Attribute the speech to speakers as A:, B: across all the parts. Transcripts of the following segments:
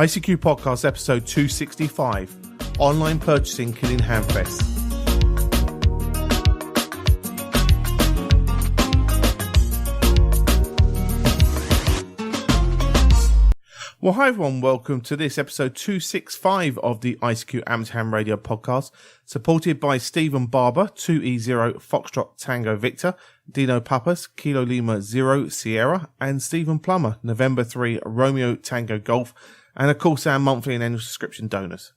A: ICQ Podcast episode 265, Online Purchasing Killing Hamfests. Well, hi everyone, welcome to this episode 265 of the ICQ Amateur Ham Radio podcast, supported by Stephen Barber, 2E0 Foxtrot Tango Victor, Dino Papas, Kilo Lima 0 Sierra, and Stephen Plummer, November 3 Romeo Tango Golf, and of course our monthly and annual subscription donors.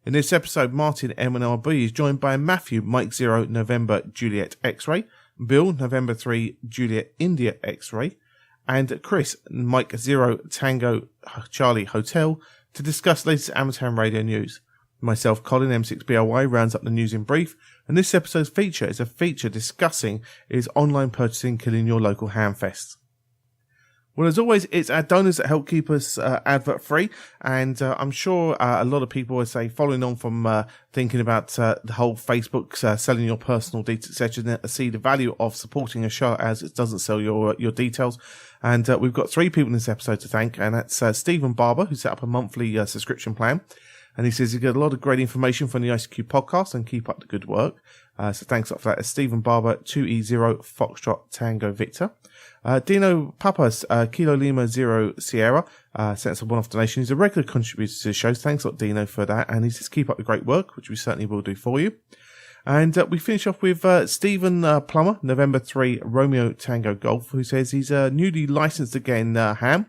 A: In this episode, Martin M0NJX is joined by Matthew Mike 0 November Juliet X-Ray, Bill November 3 Juliet India X-Ray, and Chris, Mike 0 Tango Charlie Hotel, to discuss latest amateur ham radio news. Myself, Colin M6BOY, rounds up the news in brief, and this episode's feature is a feature discussing is online purchasing killing your local Hamfests. Well, as always, it's our donors that help keep us advert free, and I'm sure a lot of people would say, following on from thinking about the whole Facebook selling your personal details, etc., see the value of supporting a show as it doesn't sell your details. And we've got three people in this episode to thank, and that's Stephen Barber, who set up a monthly subscription plan. And he says you get a lot of great information from the ICQ podcast and keep up the good work. So thanks up for that. It's Stephen Barber, 2E0 Foxtrot Tango Victor. Dino Papas, Kilo Lima 0 Sierra, sent us a one-off donation. He's a regular contributor to the show. Thanks a lot, Dino, for that. And he says keep up the great work, which we certainly will do for you. And we finish off with Stephen Plummer, November 3 Romeo Tango Golf, who says he's newly licensed again ham.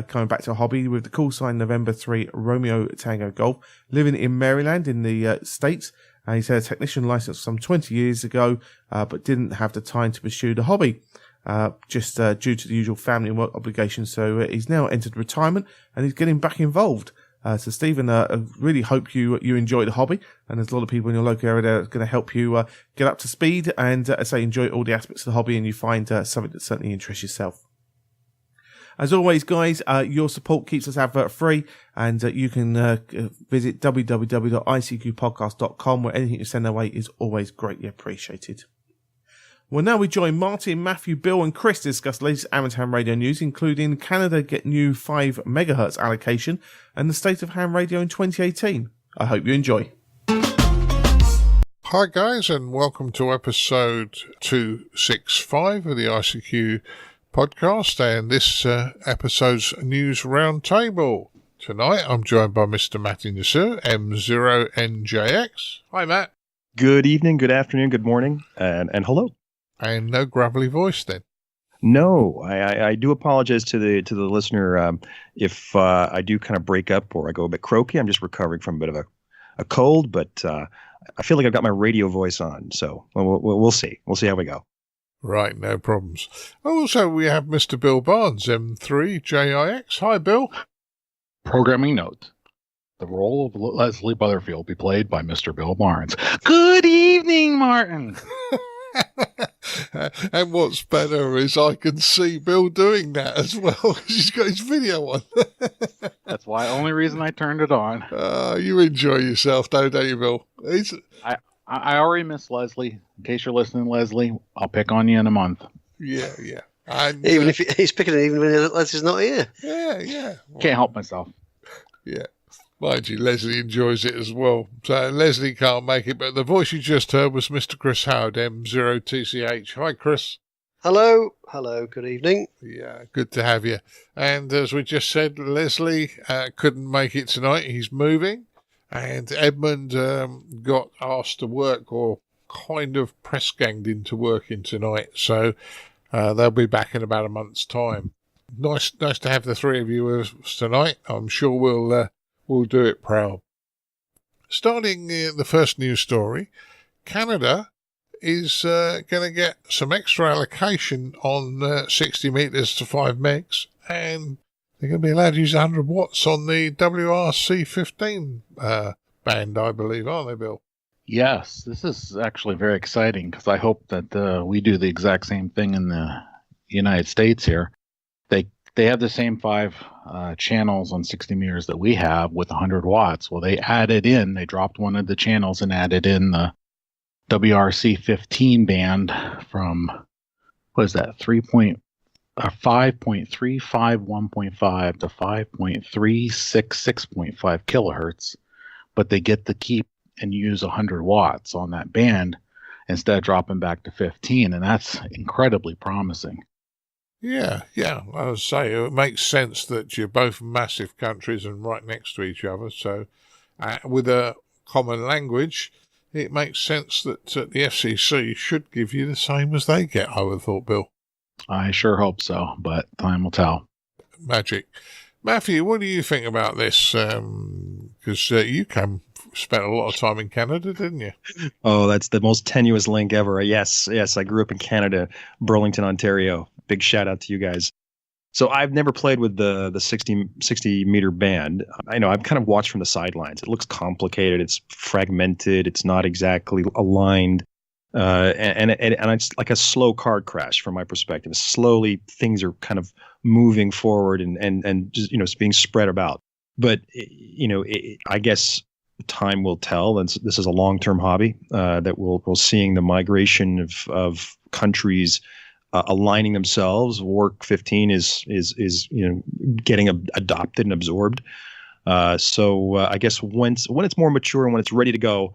A: Coming back to a hobby with the call sign November 3 Romeo Tango Golf, living in Maryland in the States. He's had a technician license some 20 years ago, but didn't have the time to pursue the hobby, just due to the usual family and work obligations. So he's now entered retirement and he's getting back involved. So Stephen, I really hope you enjoy the hobby, and there's a lot of people in your local area that are going to help you get up to speed and, as I say, enjoy all the aspects of the hobby, and you find something that certainly interests yourself. As always, guys, your support keeps us advert free, and you can visit www.icqpodcast.com, where anything you send our way is always greatly appreciated. Well, now we join Martin, Matthew, Bill, and Chris to discuss the latest amateur ham radio news, including Canada get new 5 megahertz allocation and the state of ham radio in 2018. I hope you enjoy.
B: Hi, guys, and welcome to episode 265 of the ICQ podcast, and this episode's news roundtable. Tonight I'm joined by Mr. Matthew Nassau M0NJX. Hi, Matt.
C: Good evening, good afternoon, good morning, and hello.
B: And no gravelly voice then?
C: No, I do apologize to the listener if I do kind of break up or I go a bit croaky. I'm just recovering from a bit of a cold, but I feel like I've got my radio voice on, so we'll see. We'll see how we go.
B: Right, no problems. Also, we have Mr. Bill Barnes, M0NJX. Hi, Bill.
D: Programming note. The role of Leslie Butterfield will be played by Mr. Bill Barnes. Good evening, Martin.
B: And what's better is I can see Bill doing that as well, because he's got his video on.
D: That's why only reason I turned it on.
B: You enjoy yourself, don't you, Bill?
D: I already miss Leslie. In case you're listening, Leslie, I'll pick on you in a month.
B: Yeah. And,
E: even if he's picking it, even when Leslie's not here.
B: Yeah.
D: Can't help myself.
B: Yeah. Mind you, Leslie enjoys it as well. So Leslie can't make it, but the voice you just heard was Mr. Chris Howard, M0TCH. Hi, Chris.
E: Hello, good evening.
B: Yeah, good to have you. And as we just said, Leslie couldn't make it tonight. He's moving. And Edmund got asked to work, or kind of press ganged into working tonight. So they'll be back in about a month's time. Nice to have the three of you with us tonight. I'm sure we'll do it proud. Starting the first news story, Canada is going to get some extra allocation on 60 metres to 5 megs, and they're going to be allowed to use 100 watts on the WRC15 band, I believe, aren't they, Bill?
D: Yes, this is actually very exciting, because I hope that we do the exact same thing in the United States here. They have the same 5 channels on 60 meters that we have with 100 watts. Well, they dropped one of the channels and added in the WRC15 band from, what is that, 3.4 5.351.5 to 5.366.5 kilohertz, but they get to keep and use 100 watts on that band instead of dropping back to 15, and that's incredibly promising.
B: Yeah. I would say it makes sense that you're both massive countries and right next to each other. So with a common language, it makes sense that the FCC should give you the same as they get, I would have thought, Bill.
D: I sure hope so, but time will tell.
B: Magic. Matthew, what do you think about this? Because you spent a lot of time in Canada, didn't you?
C: Oh, that's the most tenuous link ever. Yes, I grew up in Canada, Burlington, Ontario. Big shout out to you guys. So I've never played with the 60 meter band. I know I've kind of watched from the sidelines. It looks complicated. It's fragmented. It's not exactly aligned. And it's like a slow car crash from my perspective. Slowly things are kind of moving forward and just, it's being spread about. But, I guess time will tell. And this is a long-term hobby that we'll seeing the migration of countries aligning themselves. Work 15 is getting adopted and absorbed. So I guess when it's more mature and when it's ready to go,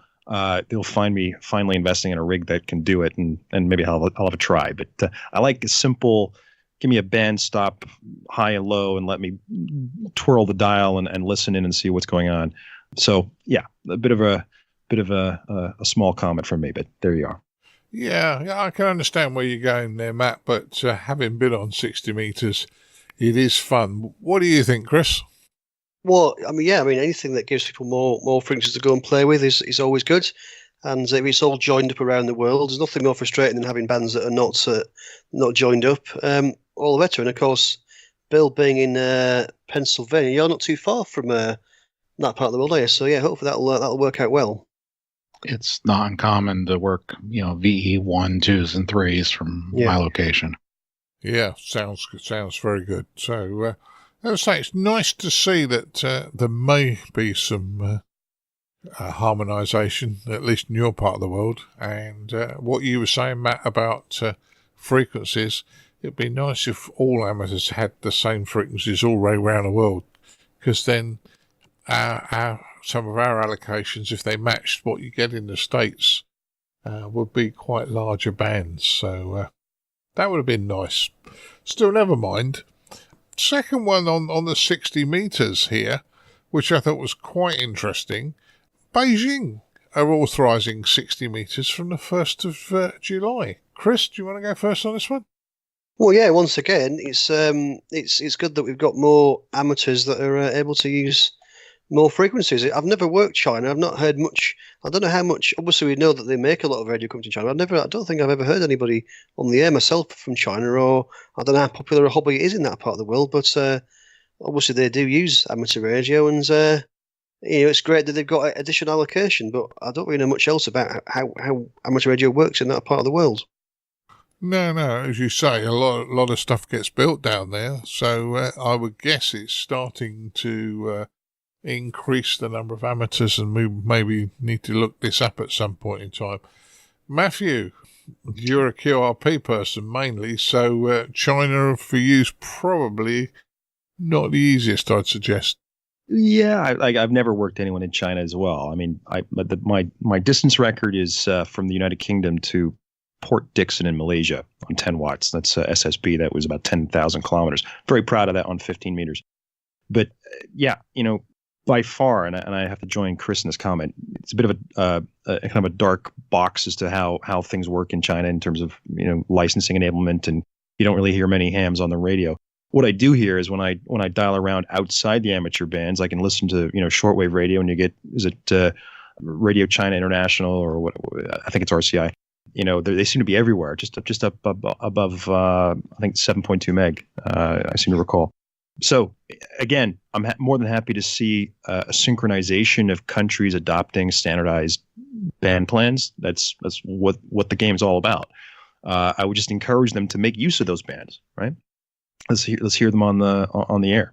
C: they'll find me finally investing in a rig that can do it, and maybe I'll have a try. But I like a simple, give me a band stop high and low and let me twirl the dial and listen in and see what's going on. So yeah, a bit of a small comment from me, but there you are.
B: Yeah, I can understand where you're going there, Matt, but having been on 60 meters, it is fun. What do you think, Chris?
E: Well, anything that gives people more frequencies to go and play with is always good. And if it's all joined up around the world, there's nothing more frustrating than having bands that are not joined up. All the better. And of course, Bill being in Pennsylvania, you're not too far from that part of the world, are you? So yeah, hopefully that'll work out well.
D: It's not uncommon to work, VE 1, 2s, and 3s from my location.
B: Yeah, sounds very good. So, I would say it's nice to see that there may be some harmonisation, at least in your part of the world. And what you were saying, Matt, about frequencies, it'd be nice if all amateurs had the same frequencies all the way around the world, because then some of our allocations, if they matched what you get in the States, would be quite larger bands. So that would have been nice. Still, never mind. Second one on the 60 meters here, which I thought was quite interesting. Beijing are authorising 60 meters from the 1st of July. Chris, do you want to go first on this one?
E: Well, yeah. Once again, it's good that we've got more amateurs that are able to use more frequencies. I've never worked China. I've not heard much. I don't know how much. Obviously, we know that they make a lot of radio coming to China. I don't think I've ever heard anybody on the air myself from China, or I don't know how popular a hobby it is in that part of the world. But obviously, they do use amateur radio, and it's great that they've got additional allocation. But I don't really know much else about how amateur radio works in that part of the world.
B: No, as you say, a lot of stuff gets built down there. So I would guess it's starting to increase the number of amateurs, and we maybe need to look this up at some point in time. Matthew, you're a QRP person mainly, so China for you is probably not the easiest, I'd suggest.
C: Yeah, I've never worked anyone in China as well. I mean, my distance record is from the United Kingdom to Port Dickson in Malaysia on 10 watts. That's SSB. That was about 10,000 kilometers. Very proud of that on 15 meters. But yeah, by far, and I have to join Chris in this comment, it's a bit of a kind of a dark box as to how things work in China in terms of licensing enablement, and you don't really hear many hams on the radio. What I do hear is when I dial around outside the amateur bands, I can listen to shortwave radio, and you get Radio China International or what? I think it's RCI. They seem to be everywhere, just up above I think 7.2 meg. I seem to recall. So again, I'm more than happy to see a synchronization of countries adopting standardized band plans. That's what the game's all about. I would just encourage them to make use of those bands. Right? Let's hear them on the air.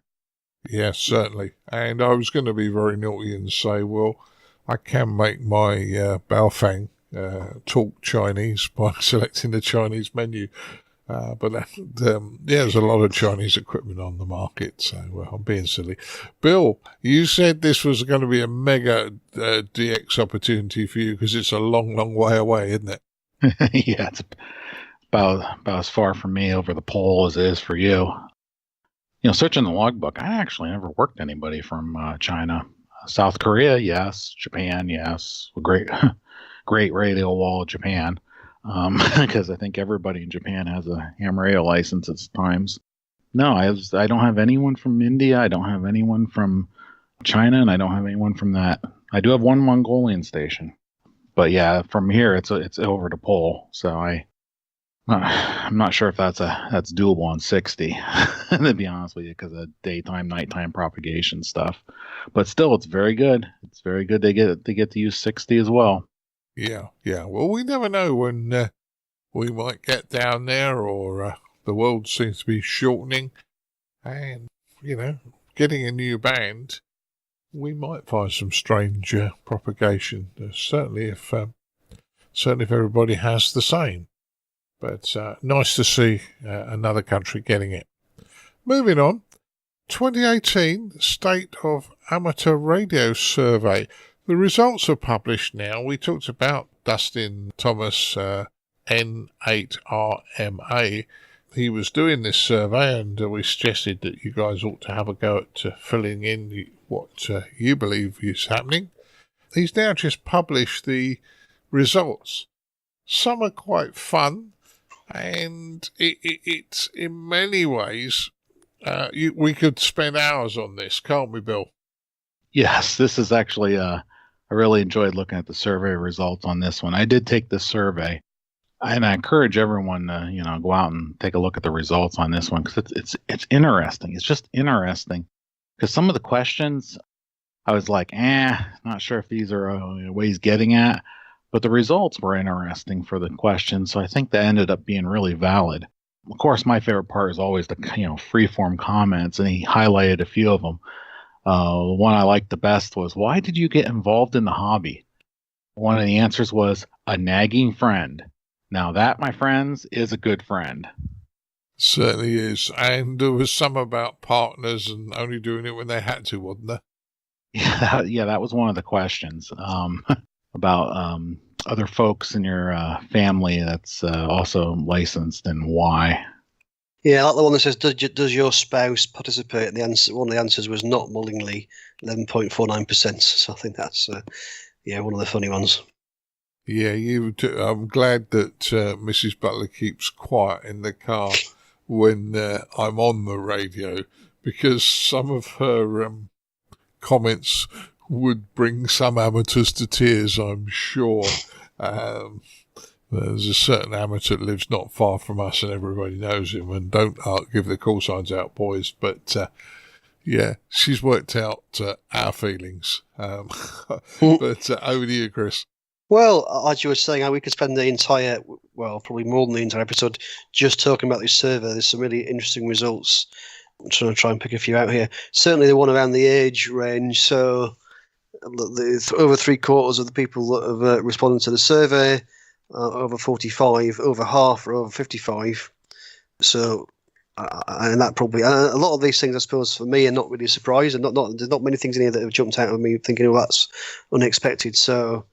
B: Yes, certainly. And I was going to be very naughty and say, well, I can make my Baofeng talk Chinese by selecting the Chinese menu. There's a lot of Chinese equipment on the market, so I'm being silly. Bill, you said this was going to be a mega DX opportunity for you because it's a long, long way away, isn't it?
D: Yeah, it's about as far from me over the pole as it is for you. Searching the logbook, I actually never worked anybody from China. South Korea, yes. Japan, yes. Great radio wall, Japan. Because I think everybody in Japan has a ham radio license at times. No, I don't have anyone from India. I don't have anyone from China, and I don't have anyone from that. I do have one Mongolian station, but yeah, from here it's over to pole. So I'm not sure if that's doable on 60, to be honest with you, because of daytime, nighttime propagation stuff. But still, it's very good. It's very good. They get to use 60 as well.
B: Yeah. Well, we never know when we might get down there, or the world seems to be shortening, and getting a new band, we might find some strange propagation. Certainly, if everybody has the same. But nice to see another country getting it. Moving on, 2018 State of Amateur Radio Survey. The results are published now. We talked about Dustin Thomas, N8RMA. He was doing this survey, and we suggested that you guys ought to have a go at filling in what you believe is happening. He's now just published the results. Some are quite fun, and it's in many ways, we could spend hours on this, can't we, Bill?
D: Yes, this is actually I really enjoyed looking at the survey results on this one. I did take this survey, and I encourage everyone to go out and take a look at the results on this one, because it's interesting. It's just interesting because some of the questions I was like, not sure if these are what he's getting at, but the results were interesting for the questions, so I think that ended up being really valid. Of course, my favorite part is always the free-form comments, and he highlighted a few of them. The one I liked the best was, why did you get involved in the hobby? One of the answers was, a nagging friend. Now that, my friends, is a good friend.
B: Certainly is. And there was some about partners and only doing it when they had to, wasn't there?
D: Yeah, that was one of the questions. About other folks in your family that's also licensed, and why.
E: Yeah, like the one that says, does your spouse participate? And one of the answers was not mullingly, 11.49%. So I think that's, one of the funny ones.
B: Yeah, I'm glad that Mrs. Butler keeps quiet in the car when I'm on the radio, because some of her comments would bring some amateurs to tears, I'm sure. There's a certain amateur that lives not far from us, and everybody knows him. And don't give the call signs out, boys. But she's worked out our feelings. But over to you, Chris.
E: Well, as you were saying, we could spend the entire, probably more than the entire episode, just talking about this survey. There's some really interesting results. I'm trying to pick a few out here. Certainly the one around the age range. So over 3/4 of the people that have responded to the survey over 45, over half are over 55. So, and that probably, a lot of these things, I suppose, for me, are not really a surprise, and there's not many things in here that have jumped out at me thinking, that's unexpected. So,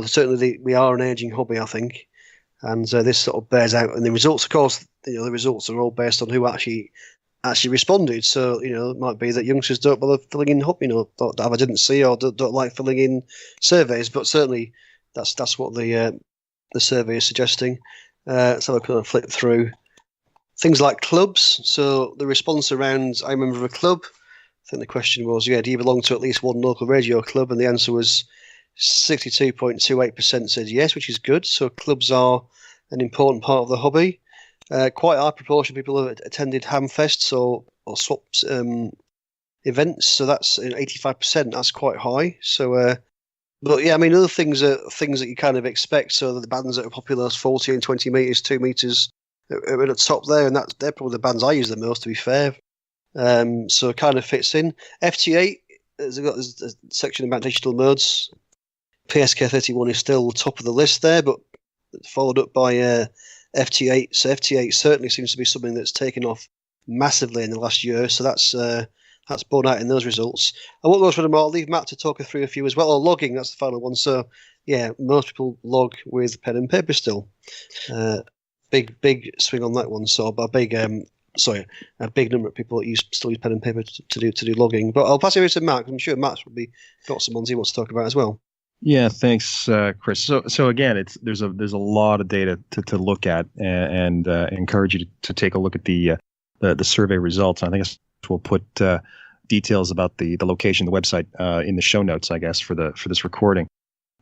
E: certainly we are an aging hobby, I think, and this sort of bears out. And the results, of course, the results are all based on who actually responded. So, it might be that youngsters don't bother filling in hobby, don't have agency, or don't like filling in surveys. But certainly, that's what the survey is suggesting. So I'll kind of flip through things like clubs. So the response around, I'm a member of a club. I think the question was, do you belong to at least one local radio club? And the answer was 62.28% said yes, which is good. So clubs are an important part of the hobby. Quite a high proportion of people have attended Hamfests or swaps events. So that's 85%. That's quite high. So, but yeah, I mean, other things are things that you kind of expect. So the bands that are popular, 40 and 20 meters, 2 meters, are at the top there, and they're probably the bands I use the most, to be fair. So it kind of fits in. FT8 has got a section about digital modes. PSK31 is still top of the list there, but followed up by FT8. So FT8 certainly seems to be something that's taken off massively in the last year. So that's borne out in those results. I won't go through them all. I'll leave Matt to talk through a few as well. Or logging, that's the final one. So yeah, most people log with pen and paper still. Big swing on that one. So a big number of people that still use pen and paper to do logging. But I'll pass it over to Matt. I'm sure Matt's probably got some ones he wants to talk about as well.
C: Yeah, thanks, Chris. So again, there's a lot of data to look at, and encourage you to take a look at the survey results. I think we'll put details about the location, the website, in the show notes, I guess, for this recording.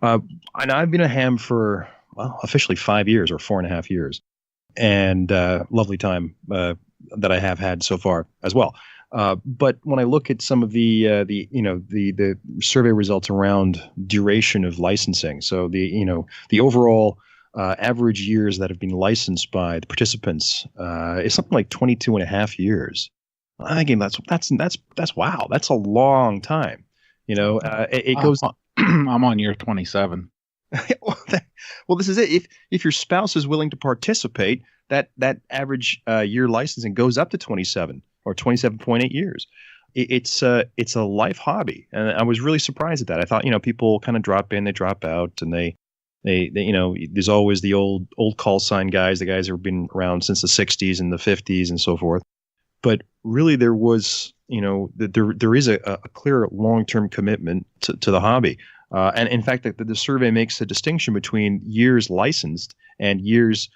C: And I've been a ham for officially 5 years or 4.5 years, and lovely time that I have had so far as well. But when I look at some of the survey results around duration of licensing, so the overall average years that have been licensed by the participants is something like 22.5 years. I think that's wow, that's a long time. It goes.
D: I'm on year 27.
C: Well, this is it. If your spouse is willing to participate, that average year licensing goes up to 27 or 27.8 years. It's a life hobby, and I was really surprised at that. I thought people kind of drop in, they drop out, and they there's always the old call sign guys, the guys who have been around since the 60s and the 50s and so forth. But really, there was there is a clear long-term commitment to the hobby. And in fact, the survey makes a distinction between years licensed and years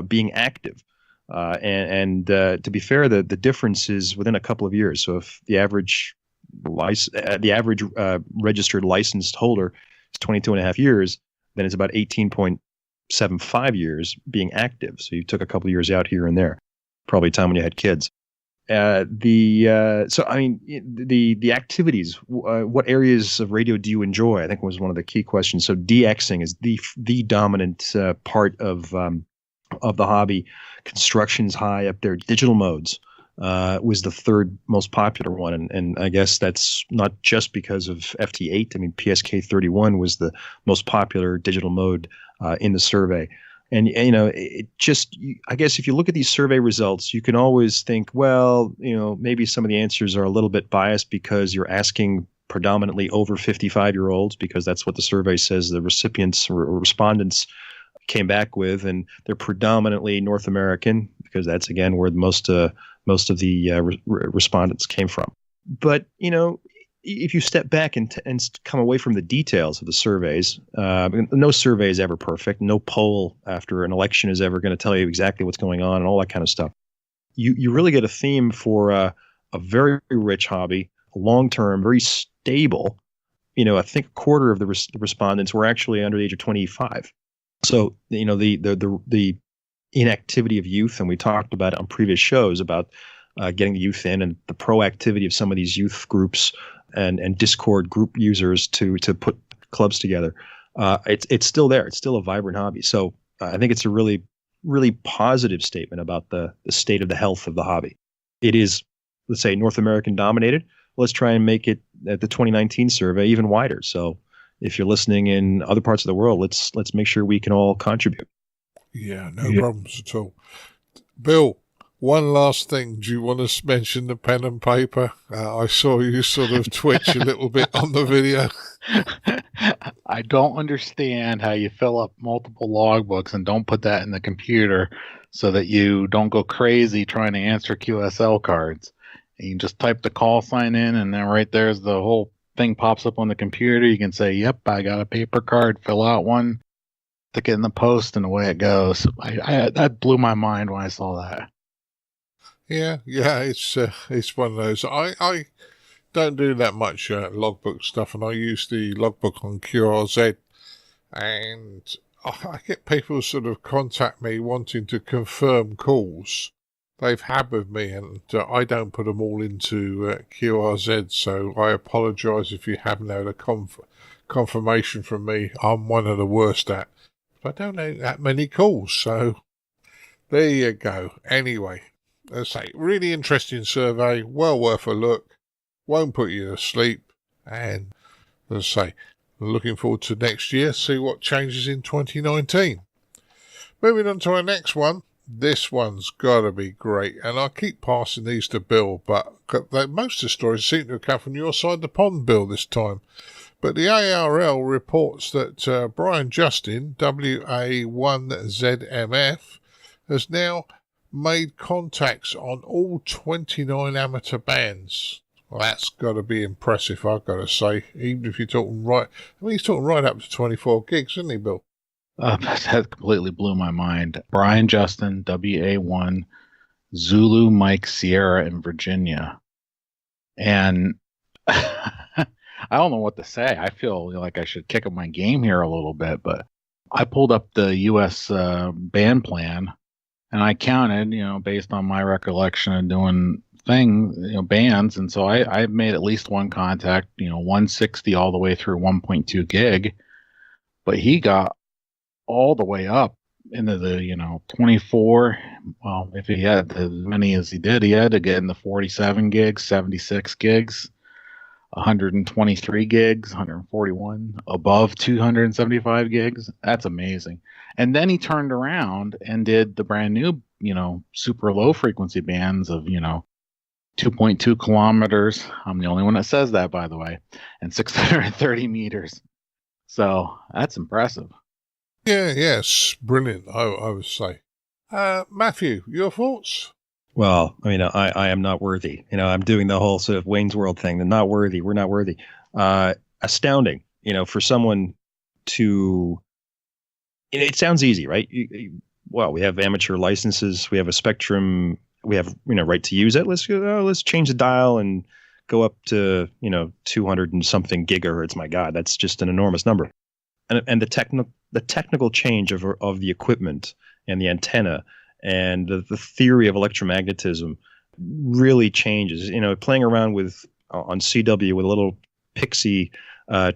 C: being active. To be fair, the difference is within a couple of years. So if the average registered licensed holder is 22.5 years, then it's about 18.75 years being active. So you took a couple of years out here and there, probably a time when you had kids. The activities, what areas of radio do you enjoy? I think was one of the key questions. So DXing is the dominant part of the hobby. Construction's high up there. Digital modes was the third most popular one, and I guess that's not just because of FT8. I mean, PSK31 was the most popular digital mode in the survey. And I guess if you look at these survey results, you can always think, well, maybe some of the answers are a little bit biased because you're asking predominantly over 55-year-olds, because that's what the survey says the recipients or respondents came back with, and they're predominantly North American because that's again where most of the respondents came from. But if you step back and come away from the details of the surveys, no survey is ever perfect. No poll after an election is ever going to tell you exactly what's going on and all that kind of stuff. You really get a theme for a very rich hobby, long-term, very stable. I think a quarter of the respondents were actually under the age of 25. So, the inactivity of youth, and we talked about it on previous shows about getting the youth in and the proactivity of some of these youth groups and Discord group users to put clubs together. It's still there. It's still a vibrant hobby. So I think it's a really, really positive statement about the state of the health of the hobby. It is, let's say, North American dominated. Let's try and make it at the 2019 survey even wider. So if you're listening in other parts of the world, let's make sure we can all contribute.
B: Yeah, no problems at all. Bill, one last thing. Do you want to mention the pen and paper? I saw you sort of twitch a little bit on the video.
D: I don't understand how you fill up multiple logbooks and don't put that in the computer so that you don't go crazy trying to answer QSL cards. And you just type the call sign in, and then right there's the whole thing pops up on the computer. You can say, yep, I got a paper card, fill out one, stick it in the post, and away it goes. That blew my mind when I saw that.
B: Yeah, it's one of those. I don't do that much logbook stuff, and I use the logbook on QRZ, and I get people sort of contact me wanting to confirm calls they've had with me, and I don't put them all into QRZ, so I apologise if you haven't had a confirmation from me. I'm one of the worst at. But I don't know that many calls, so there you go. Anyway, as I say, really interesting survey, well worth a look, won't put you to sleep, and as I say, looking forward to next year, see what changes in 2019. Moving on to our next one. This one's got to be great, and I keep passing these to Bill, but most of the stories seem to have come from your side of the pond, Bill, this time. But the ARL reports that Brian Justin, WA1ZMF, has now made contacts on all 29 amateur bands. Well, that's got to be impressive, I've got to say, even if you're talking right... I mean, he's talking right up to 24 gigs, isn't he, Bill?
D: That completely blew my mind. Brian Justin, WA1, Zulu Mike Sierra in Virginia. And I don't know what to say. I feel like I should kick up my game here a little bit, but I pulled up the U.S. band plan, and I counted, based on my recollection of doing bands, and so I made at least one contact, 160 all the way through 1.2 gig, but he got all the way up into the 24. Well, if he had as many as he did, he had to get in the 47 gigs, 76 gigs, 123 gigs, 141, above 275 gigs. That's amazing. And then he turned around and did the brand new super low frequency bands of 2.2 kilometers. I'm the only one that says that, by the way, and 630 meters. So that's impressive.
B: Yeah, yes, brilliant, I would say. Matthew, your thoughts?
C: Well, I mean, I am not worthy. I'm doing the whole sort of Wayne's World thing. They're not worthy. We're not worthy. Astounding, for someone to... It sounds easy, right? Well, we have amateur licenses. We have a spectrum. We have, right to use it. Let's change the dial and go up to, 200 and something gigahertz. My God, that's just an enormous number. And the technical change of the equipment and the antenna and the theory of electromagnetism really changes. Playing around with on CW with a little Pixie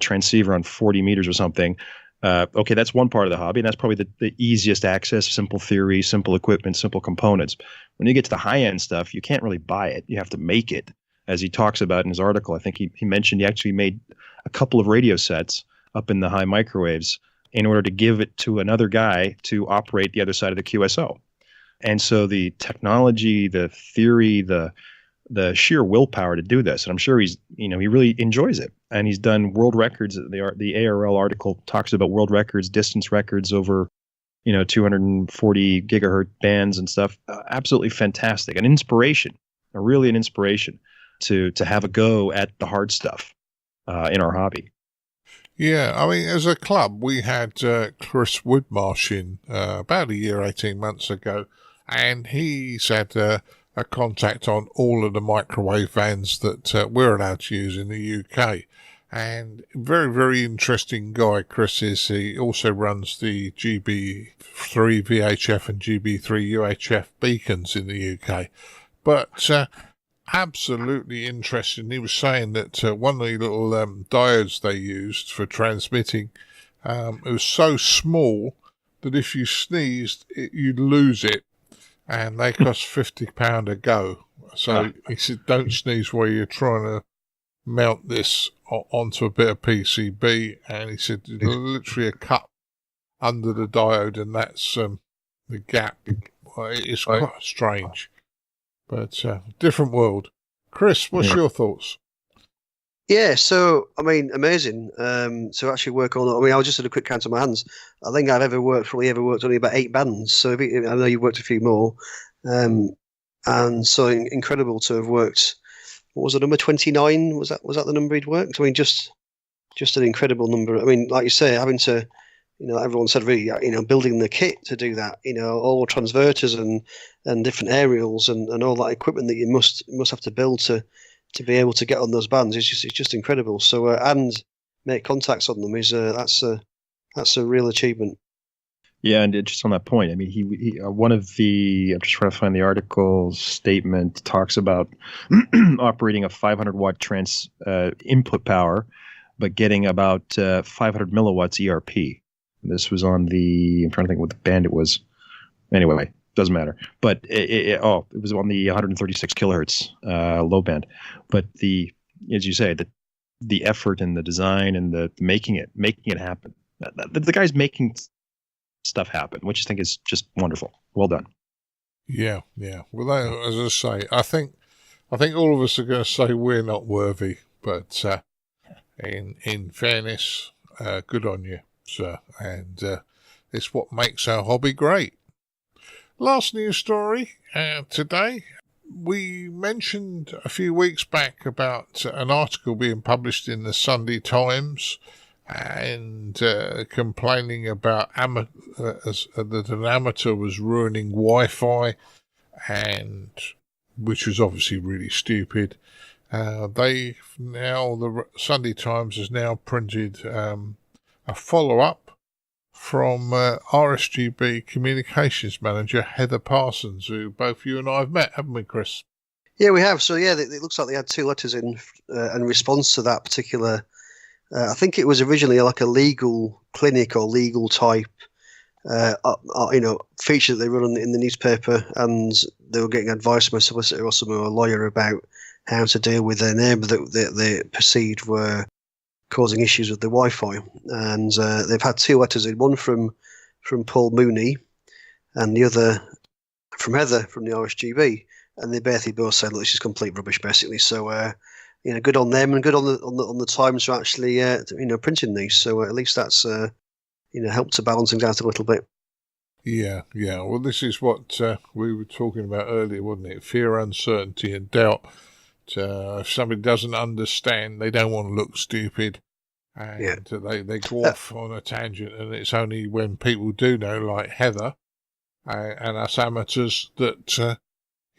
C: transceiver on 40 meters or something. Okay, that's one part of the hobby, and that's probably the easiest access, simple theory, simple equipment, simple components. When you get to the high-end stuff, you can't really buy it. You have to make it, as he talks about in his article. I think he mentioned he actually made a couple of radio sets up in the high microwaves in order to give it to another guy to operate the other side of the QSO. And so the technology, the theory, the sheer willpower to do this, and I'm sure he really enjoys it. And he's done world records. The ARL article talks about world records, distance records over, 240 gigahertz bands and stuff. Absolutely fantastic. An inspiration, really an inspiration to have a go at the hard stuff in our hobby.
B: Yeah, I mean, as a club, we had Chris Woodmarsh in about a year, 18 months ago, and he's had a contact on all of the microwave vans that we're allowed to use in the UK. And very, very interesting guy, Chris is. He also runs the GB3 VHF and GB3 UHF beacons in the UK. But absolutely interesting. He was saying that one of the little diodes they used for transmitting, it was so small that if you sneezed, you'd lose it. And they cost £50 a go. So he said, don't sneeze while you're trying to mount this onto a bit of PCB. And he said, literally a cut under the diode, and that's the gap. It's quite strange. But different world. Chris, what's your thoughts?
E: Yeah, so, I mean, amazing to actually work on. I mean, I was just at a quick count on my hands. I think I've probably ever worked only about 8 bands. So I know you've worked a few more. And so incredible to have worked. What was the number? 29? Was that the number he'd worked? I mean, just an incredible number. I mean, like you say, having to, everyone said really, building the kit to do that, all transverters and different aerials and all that equipment that you must have to build to be able to get on those bands is just incredible. So and make contacts on them is that's a real achievement.
C: Yeah, and just on that point, I mean, he one of the, I'm just trying to find the article statement, talks about operating a 500 watt input power, but getting about 500 milliwatts ERP. This was on I'm trying to think what the band it was. Anyway, doesn't matter. But it was on the 136 kilohertz low band. But as you say, the effort and the design and the making it happen. The guy's making stuff happen, which I think is just wonderful. Well done.
B: Yeah. Well, as I say, I think all of us are going to say we're not worthy, but in fairness, good on you, sir. And it's what makes our hobby great. Last news story today. We mentioned a few weeks back about an article being published in the Sunday Times and complaining about that an amateur was ruining Wi-Fi, and which was obviously really stupid. The Sunday Times has now printed a follow-up from RSGB Communications Manager Heather Parsons, who both you and I have met, haven't we, Chris?
E: Yeah, we have. So, yeah, it looks like they had 2 letters in response to that particular. I think it was originally like a legal clinic or legal type, feature that they run in the newspaper, and they were getting advice from a solicitor or a lawyer about how to deal with their neighbour that they perceived were causing issues with the Wi-Fi. And they've had 2 letters in, one from Paul Mooney and the other from Heather from the RSGB, and they basically both said, look, this is complete rubbish, basically. So, good on them, and good on the Times for actually, printing these. So at least that's, helped to balance things out a little bit.
B: Yeah. Well, this is what we were talking about earlier, wasn't it? Fear, uncertainty, and doubt. If somebody doesn't understand, they don't want to look stupid, and they go off on a tangent. And it's only when people do know, like Heather and us amateurs, that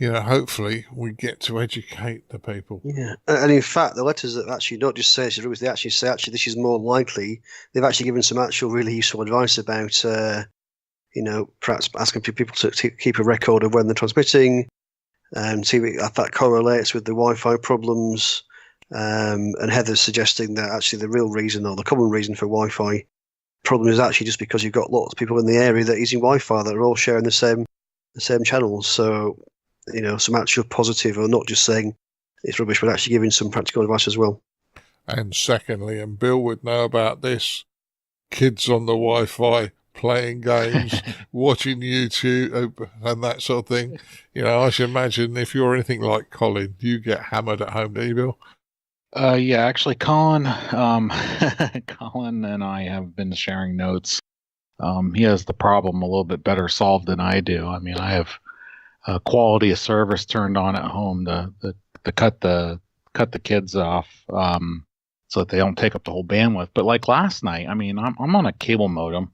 B: hopefully we get to educate the people. Yeah,
E: and in fact, the letters that actually don't just say it's rubbish, they actually say this is more likely. They've actually given some actual really useful advice about, perhaps asking people to keep a record of when they're transmitting. See if that correlates with the Wi-Fi problems, and Heather's suggesting that actually the real reason, or the common reason for Wi-Fi problem, is actually just because you've got lots of people in the area that are using Wi-Fi that are all sharing the same channels. So, some actual positive, or not just saying it's rubbish, but actually giving some practical advice as well.
B: And secondly, and Bill would know about this, kids on the Wi-Fi playing games, watching YouTube and that sort of thing. I should imagine if you're anything like Colin, you get hammered at home, do you, Bill?
D: Yeah, actually, Colin and I have been sharing notes. He has the problem a little bit better solved than I do. I mean, I have quality of service turned on at home to cut the kids off, so that they don't take up the whole bandwidth. But like last night, I mean, I'm on a cable modem.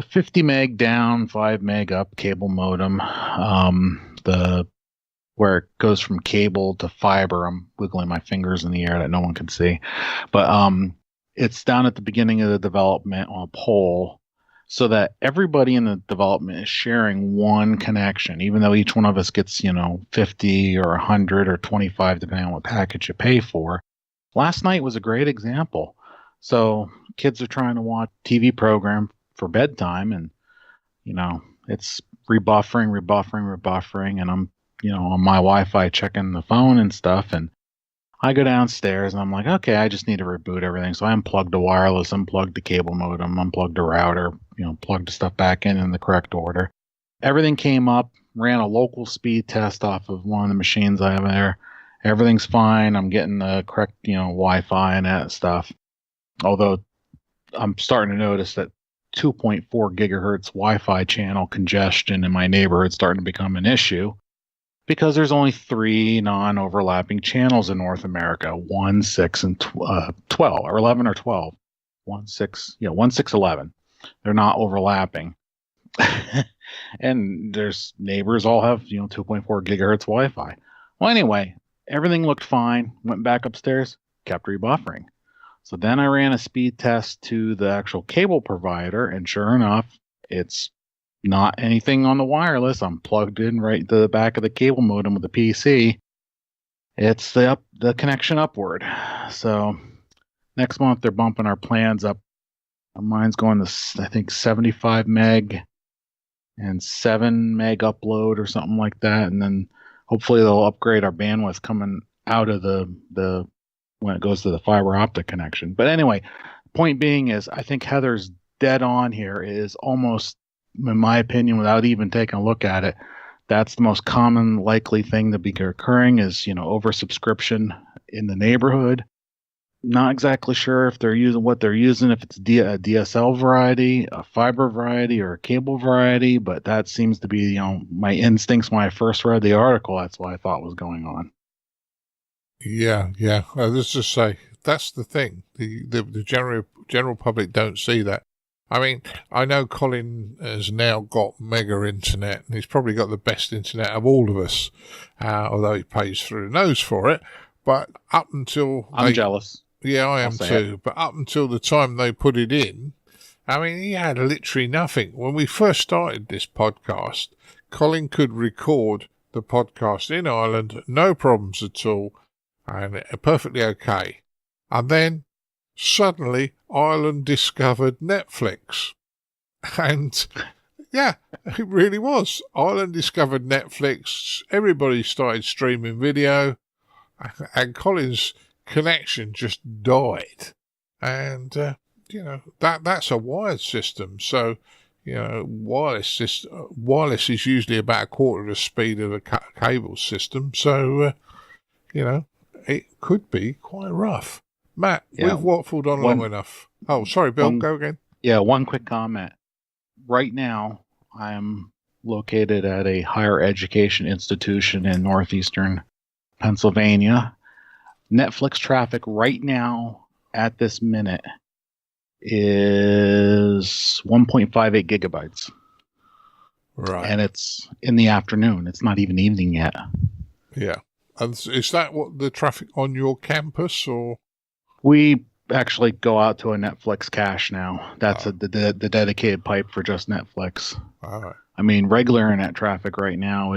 D: 50 meg down, 5 meg up cable modem. Where it goes from cable to fiber, I'm wiggling my fingers in the air that no one can see. But it's down at the beginning of the development on a pole, so that everybody in the development is sharing one connection, even though each one of us gets, 50 or 100 or 25, depending on what package you pay for. Last night was a great example. So kids are trying to watch TV program for bedtime, and it's rebuffering, and I'm on my Wi-Fi checking the phone and stuff, and I go downstairs and I'm like, okay, I just need to reboot everything. So I unplugged the wireless, unplugged the cable modem, unplugged the router, plugged the stuff back in the correct order. Everything came up, ran a local speed test off of one of the machines I have there. Everything's fine. I'm getting the correct Wi-Fi and that stuff. Although I'm starting to notice that 2.4 gigahertz Wi-Fi channel congestion in my neighborhood starting to become an issue, because there's only 3 non-overlapping channels in North America: 1, 6, and 12, or 11 or 12. 1, 6, 1, 6, 11. They're not overlapping. And there's neighbors all have 2.4 gigahertz Wi-Fi. Well, anyway, everything looked fine. Went back upstairs, kept rebuffering. So then I ran a speed test to the actual cable provider, and sure enough, it's not anything on the wireless. I'm plugged in right to the back of the cable modem with the PC. It's the connection upward. So next month they're bumping our plans up. Mine's going to, I think, 75 meg and 7 meg upload or something like that. And then hopefully they'll upgrade our bandwidth coming out of the when it goes to the fiber optic connection. But anyway, point being is, I think Heather's dead on here. It is almost, in my opinion, without even taking a look at it, that's the most common likely thing to be occurring is, oversubscription in the neighborhood. Not exactly sure if they're using what they're using, if it's a DSL variety, a fiber variety, or a cable variety, but that seems to be, my instincts when I first read the article. That's what I thought was going on.
B: Yeah. Let's just say that's the thing. The general public don't see that. I mean, I know Colin has now got mega internet, and he's probably got the best internet of all of us, although he pays through the nose for it. But up until
D: I'm jealous.
B: Yeah, I am too. But up until the time they put it in, I mean, he had literally nothing. When we first started this podcast, Colin could record the podcast in Ireland, no problems at all, and perfectly okay. And then suddenly Ireland discovered Netflix. And yeah, it really was. Ireland discovered Netflix. Everybody started streaming video, and Colin's connection just died. And that's a wired system. So wireless is usually about a quarter of the speed of a cable system. So it could be quite rough. Matt, we've waffled on long enough. Oh, sorry, Bill, go again.
D: Yeah, one quick comment. Right now, I'm located at a higher education institution in northeastern Pennsylvania. Netflix traffic right now, at this minute, is 1.58 gigabytes.
B: Right.
D: And it's in the afternoon. It's not even evening yet.
B: Yeah. And is that what the traffic on your campus, or?
D: We actually go out to a Netflix cache now. That's the dedicated pipe for just Netflix.
B: All right.
D: I mean, regular internet traffic right now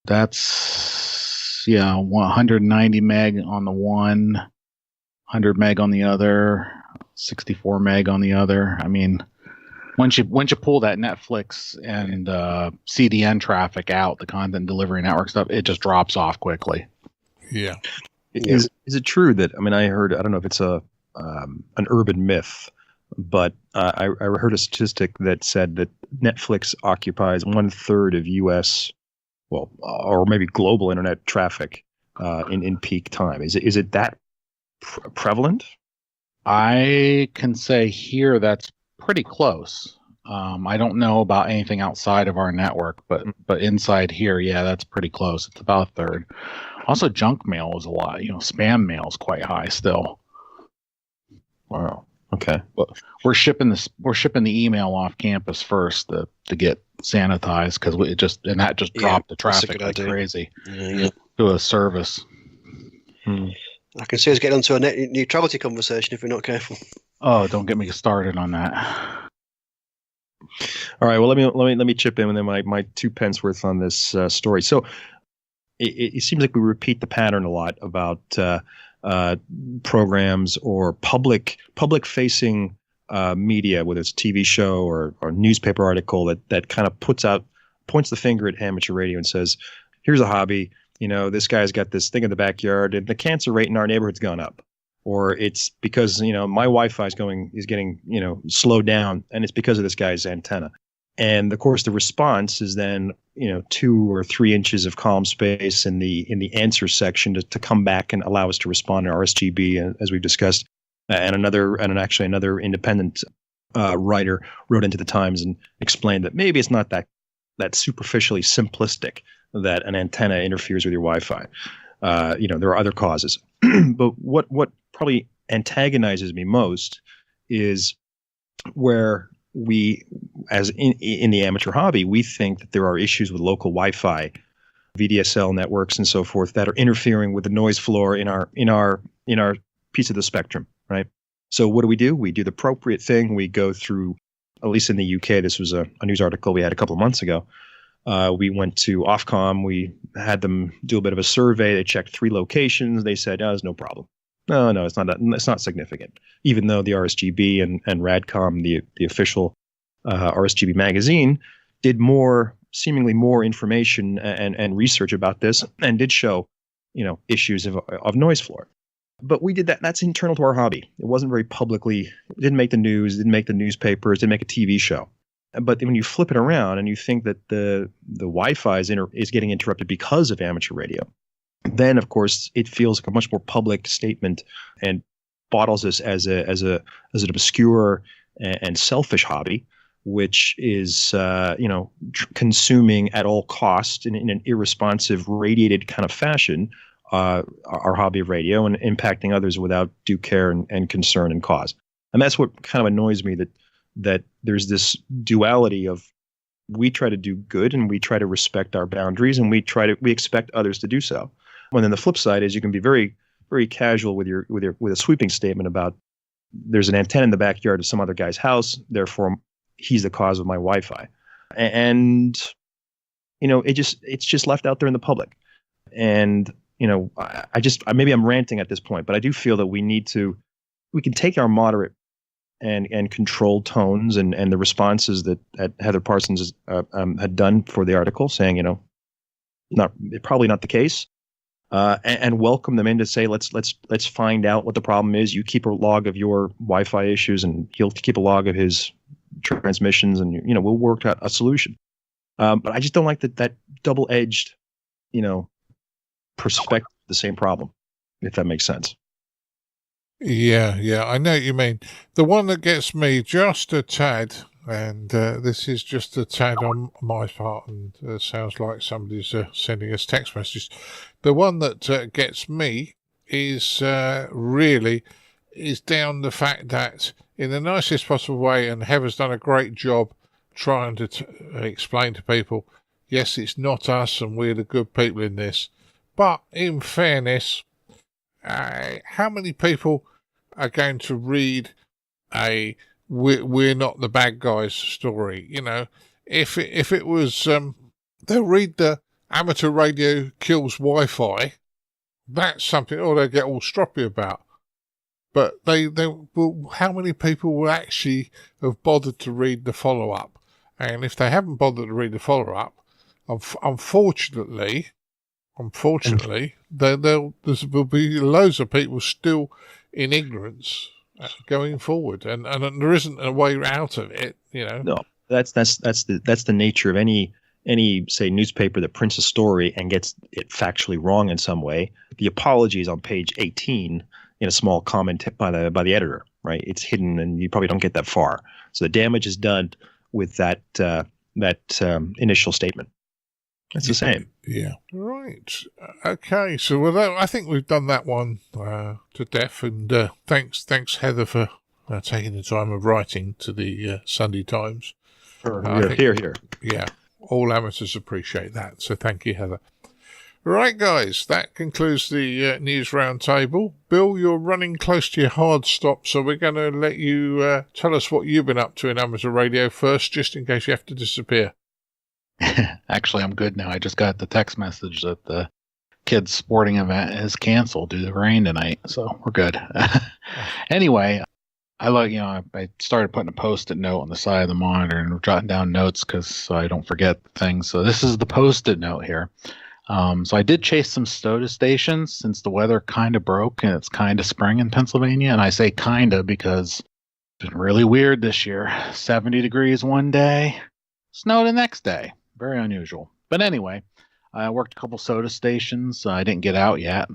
D: that's 190 meg on the one, 100 meg on the other, 64 meg on the other. I mean, once you pull that Netflix and CDN traffic out, the content delivery network stuff, it just drops off quickly.
B: Yeah.
C: Is it true that, I mean, I don't know if it's an urban myth, but I heard a statistic that said that Netflix occupies 1/3 of U.S., or maybe global internet traffic in peak time. Is it that prevalent?
D: I can say here that's pretty close. I don't know about anything outside of our network, but inside here, yeah, that's pretty close. It's about a third. Also, junk mail is a lot. Spam mail is quite high still.
C: Wow. Okay.
D: But we're shipping the email off campus first to get sanitized because that just dropped the traffic like crazy to a service.
E: I can see us getting onto a net neutrality conversation if we're not careful.
D: Oh, don't get me started on that.
C: All right. Well, let me chip in with my 2 pence worth on this story. So it seems like we repeat the pattern a lot about programs or public facing media, whether it's a TV show or newspaper article that kind of points the finger at amateur radio and says, here's a hobby. This guy's got this thing in the backyard and the cancer rate in our neighborhood's gone up. Or it's because, my Wi-Fi is getting, slowed down, and it's because of this guy's antenna. And of course, the response is then, 2 or 3 inches of column space in the answer section to come back and allow us to respond to RSGB, as we've discussed. And another independent writer wrote into the Times and explained that maybe it's not that superficially simplistic that an antenna interferes with your Wi-Fi. There are other causes. But what probably antagonizes me most is where we, as in the amateur hobby, we think that there are issues with local Wi-Fi, VDSL networks, and so forth that are interfering with the noise floor in our piece of the spectrum, right? So what do? We do the appropriate thing. We go through, at least in the UK, this was a news article we had a couple of months ago. We went to Ofcom. We had them do a bit of a survey. They checked 3 locations. They said, there's no problem. No, it's not. It's not significant. Even though the RSGB and Radcom, the official RSGB magazine, did seemingly more information and research about this, and did show, issues of noise floor. But we did that. That's internal to our hobby. It wasn't very publicly. It didn't make the news. Didn't make the newspapers. Didn't make a TV show. But when you flip it around and you think that the Wi-Fi is getting interrupted because of amateur radio, then of course it feels like a much more public statement and bottles us as an obscure and selfish hobby, which is consuming at all costs in an irresponsive, radiated kind of fashion our hobby of radio and impacting others without due care and concern and cause. And that's what kind of annoys me, that there's this duality of we try to do good and we try to respect our boundaries and we expect others to do so. And then the flip side is you can be very, very casual with a sweeping statement about there's an antenna in the backyard of some other guy's house, therefore he's the cause of my Wi-Fi. And it's just left out there in the public. And maybe I'm ranting at this point, but I do feel that we can take our moderate and controlled tones and the responses that Heather Parsons had done for the article, saying, probably not the case, and welcome them in to say, let's find out what the problem is. You keep a log of your Wi-Fi issues, and he'll keep a log of his transmissions, and we'll work out a solution. But I just don't like that double-edged, perspective of the same problem, if that makes sense.
B: Yeah, I know what you mean. The one that gets me just a tad, and this is just a tad on my part, and sounds like somebody's sending us text messages. The one that gets me is down the fact that, in the nicest possible way, and Heather's done a great job trying to explain to people, yes, it's not us and we're the good people in this. But in fairness, how many people are going to read a "we're not the bad guys" story? If it was, they'll read the "amateur radio kills Wi-Fi." That's something, or they get all stroppy about. But how many people will actually have bothered to read the follow-up? And if they haven't bothered to read the follow-up, unfortunately, there will be loads of people still in ignorance going forward, and there isn't a way out of it.
C: No, that's the nature of any say newspaper that prints a story and gets it factually wrong in some way. The apology is on page 18 in a small comment by the editor, right? It's hidden, and you probably don't get that far. So the damage is done with that initial statement. It's the same.
B: Yeah. Right. Okay. So I think we've done that one to death. And thanks Heather for taking the time of writing to the Sunday Times.
C: Here.
B: Yeah. All amateurs appreciate that. So thank you, Heather. Right, guys. That concludes the news roundtable. Bill, you're running close to your hard stop, so we're going to let you tell us what you've been up to in amateur radio first, just in case you have to disappear.
D: Actually, I'm good now. I just got the text message that the kids' sporting event is canceled due to rain tonight, so we're good. Anyway, I started putting a Post-it note on the side of the monitor and jotting down notes so I don't forget things. So this is the Post-it note here. So I did chase some SOTA stations since the weather kind of broke and it's kind of spring in Pennsylvania. And I say kind of because it's been really weird this year. 70 degrees one day, snow the next day. Very unusual. But anyway, I worked a couple SOTA stations. I didn't get out yet.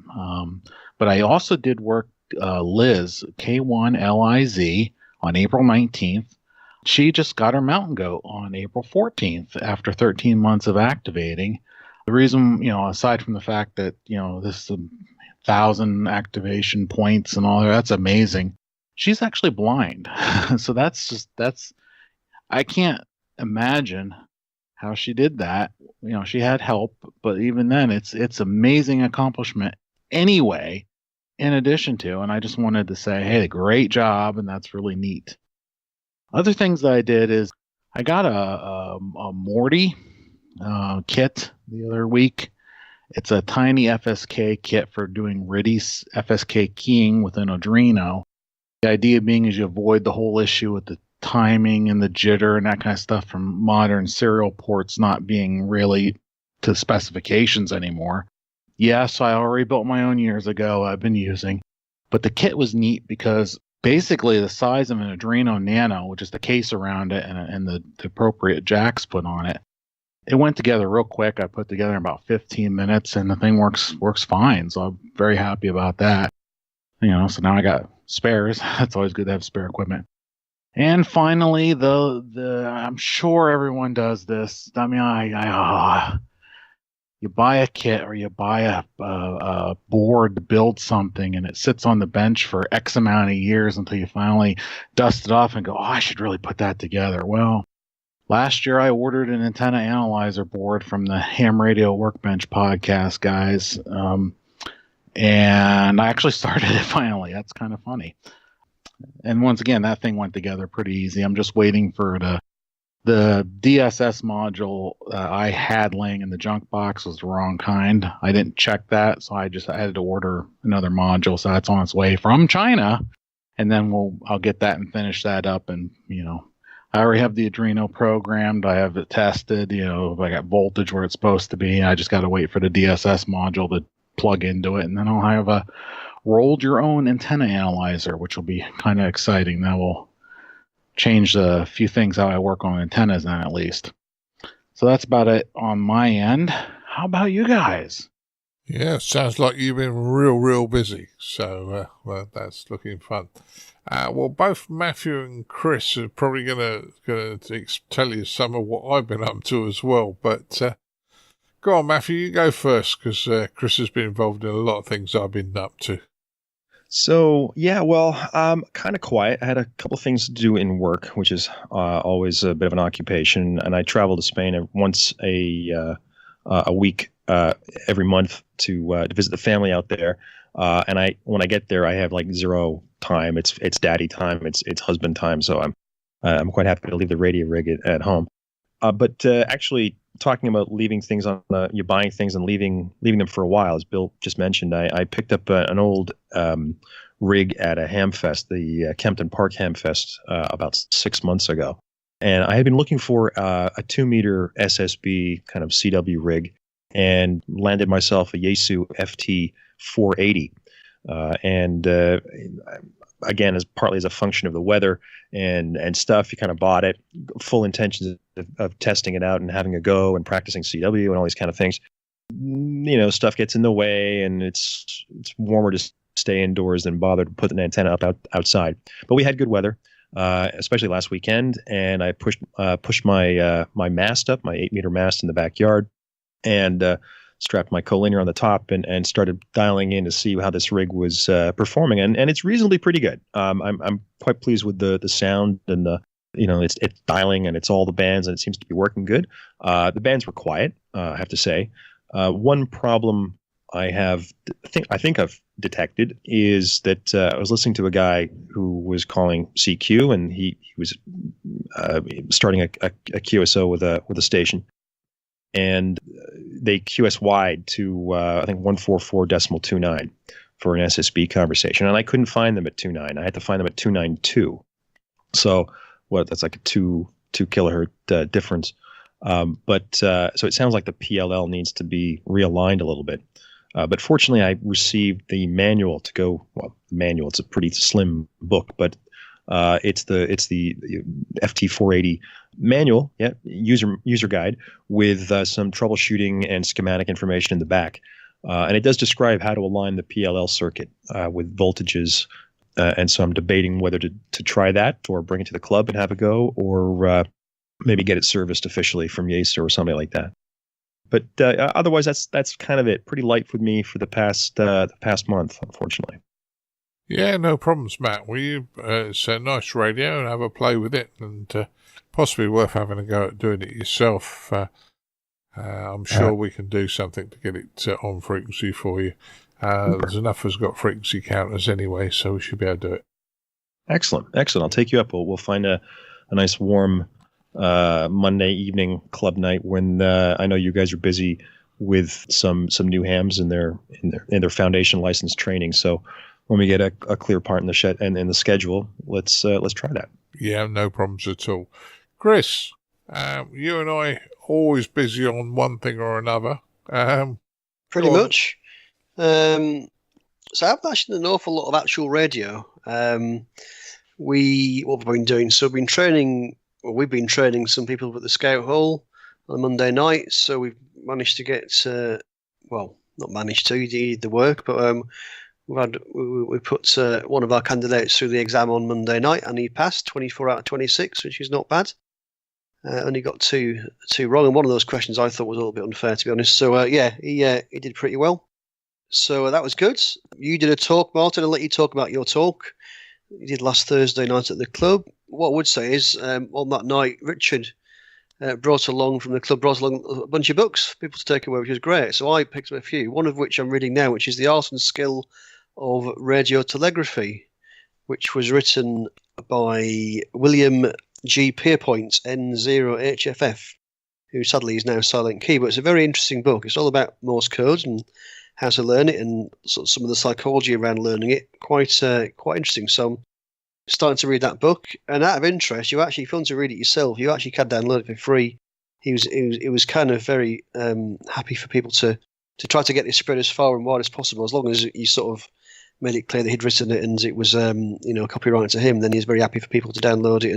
D: But I also did work Liz, K1LIZ, on April 19th. She just got her mountain goat on April 14th after 13 months of activating. The reason, aside from the fact that, this is 1,000 activation points and all that's amazing. She's actually blind. So I can't imagine how she did that. She had help, but even then it's amazing accomplishment anyway, in addition to, and I just wanted to say, hey, great job. And that's really neat. Other things that I did is I got a Morty kit the other week. It's a tiny FSK kit for doing RTTY FSK keying with an Arduino. The idea being is you avoid the whole issue with the timing and the jitter and that kind of stuff from modern serial ports not being really to specifications anymore. Yes, I already built my own years ago. I've been using. But the kit was neat because basically the size of an Adreno Nano, which is the case around it and the appropriate jacks put on it, it went together real quick. I put together in about 15 minutes, and the thing works fine. So I'm very happy about that. So now I got spares. It's always good to have spare equipment. And finally, I'm sure everyone does this. I mean, you buy a kit or you buy a board to build something, and it sits on the bench for X amount of years until you finally dust it off and go, I should really put that together. Well, last year I ordered an antenna analyzer board from the Ham Radio Workbench podcast guys, and I actually started it finally. That's kind of funny. And once again, that thing went together pretty easy. I'm just waiting for the DSS module I had laying in the junk box was the wrong kind. I didn't check that, so I had to order another module. So that's on its way from China, and then I'll get that and finish that up. And I already have the Adreno programmed. I have it tested. I got voltage where it's supposed to be. I just got to wait for the DSS module to plug into it, and then I'll have a rolled your own antenna analyzer, which will be kind of exciting. That will change a few things how I work on antennas then, at least. So that's about it on my end. How about you guys?
B: Yeah, sounds like you've been real busy. So, that's looking fun. Well, both Matthew and Chris are probably going to tell you some of what I've been up to as well. But go on, Matthew, you go first, because Chris has been involved in a lot of things I've been up to.
C: So, yeah, well, kind of quiet. I had a couple things to do in work, which is always a bit of an occupation. And I travel to Spain once a week every month to visit the family out there. And when I get there, I have like zero time. It's daddy time. It's husband time. So I'm quite happy to leave the radio rig at home. But actually, talking about leaving things on, you buying things and leaving them for a while, as Bill just mentioned, I picked up an old rig at a Hamfest, the Kempton Park Hamfest, about 6 months ago. And I had been looking for a 2-meter SSB kind of CW rig, and landed myself a Yaesu FT 480. Again, as partly as a function of the weather and stuff, you kind of bought it, full intentions of testing it out and having a go and practicing CW and all these kind of things. Stuff gets in the way, and it's warmer to stay indoors than bother to put an antenna up outside. But we had good weather, especially last weekend, and I pushed my mast up, my 8-meter mast in the backyard, and strapped my collinear on the top and started dialing in to see how this rig was performing, and it's reasonably pretty good. I'm quite pleased with the sound and it's dialing, and it's all the bands, and it seems to be working good. The bands were quiet, I have to say. One problem I think I've detected is that I was listening to a guy who was calling CQ, and he was starting a QSO with a station. And they QS-wide to, I think, 144.29 for an SSB conversation. And I couldn't find them at 2.9. I had to find them at 2.92. So that's like a 2 kilohertz difference. So it sounds like the PLL needs to be realigned a little bit. But fortunately, I received the manual to go. Well, manual. It's a pretty slim book, but it's the FT480 manual, user guide with some troubleshooting and schematic information in the back, and it does describe how to align the PLL circuit with voltages. And so I'm debating whether to try that or bring it to the club and have a go, or maybe get it serviced officially from Yaesu or something like that. But otherwise, that's kind of it. Pretty light with me for the past month, unfortunately.
B: Yeah, no problems, Matt. It's a nice radio, and have a play with it, and possibly worth having a go at doing it yourself. I'm sure we can do something to get it on frequency for you. There's enough of us got frequency counters anyway, so we should be able to do it. Excellent.
C: I'll take you up. We'll find a nice warm Monday evening club night when I know you guys are busy with some new hams in their foundation license training. So when we get a clear part in the schedule, let's try that.
B: Yeah, no problems at all. Chris, you and I always busy on one thing or another.
E: Pretty much. So I've actually done an awful lot of actual radio. What we've been doing, so we've been training some people at the Scout Hall on a Monday night. So we've managed to get, not managed to, you did the work, but we put one of our candidates through the exam on Monday night, and he passed 24 out of 26, which is not bad. Only got two wrong, and one of those questions I thought was a little bit unfair, to be honest. So he did pretty well. So that was good. You did a talk, Martin. I'll let you talk about your talk you did last Thursday night at the club. What I would say is, on that night, Richard brought along a bunch of books for people to take away, which was great. So I picked up a few, one of which I'm reading now, which is The Art and Skill of Radio Telegraphy, which was written by William G. Pierpoint, N0HFF, who sadly is now silent key. But it's a very interesting book. It's all about Morse code and how to learn it, and sort of some of the psychology around learning it. Quite interesting. So I'm starting to read that book, and out of interest, if you want to read it yourself, you actually can download it for free. He was kind of very happy for people to try to get this spread as far and wide as possible, as long as you sort of made it clear that he'd written it and it was copyrighted to him. Then he's very happy for people to download it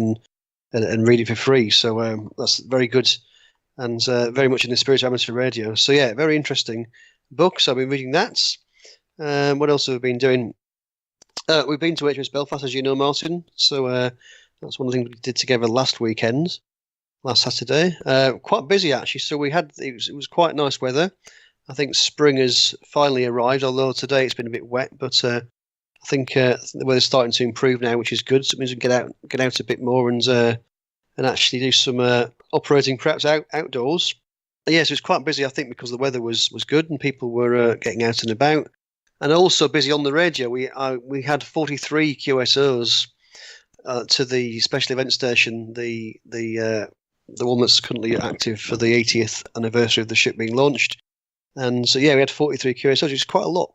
E: and read it for free. So that's very good, and very much in the spirit of amateur radio. So yeah, very interesting books. I've been reading that. What else have we been doing? We've been to HMS Belfast, as you know, Martin. So that's one of the things we did together last Saturday. Quite busy actually. So it was quite nice weather. I think spring has finally arrived, although today it's been a bit wet. But I think the weather's starting to improve now, which is good. So it means we can get out a bit more and actually do some operating perhaps outdoors. Yes, it was quite busy, I think, because the weather was good and people were getting out and about. And also busy on the radio. We had 43 QSOs to the special event station, the one that's currently active for the 80th anniversary of the ship being launched. And so, yeah, we had 43 QSOs, which is quite a lot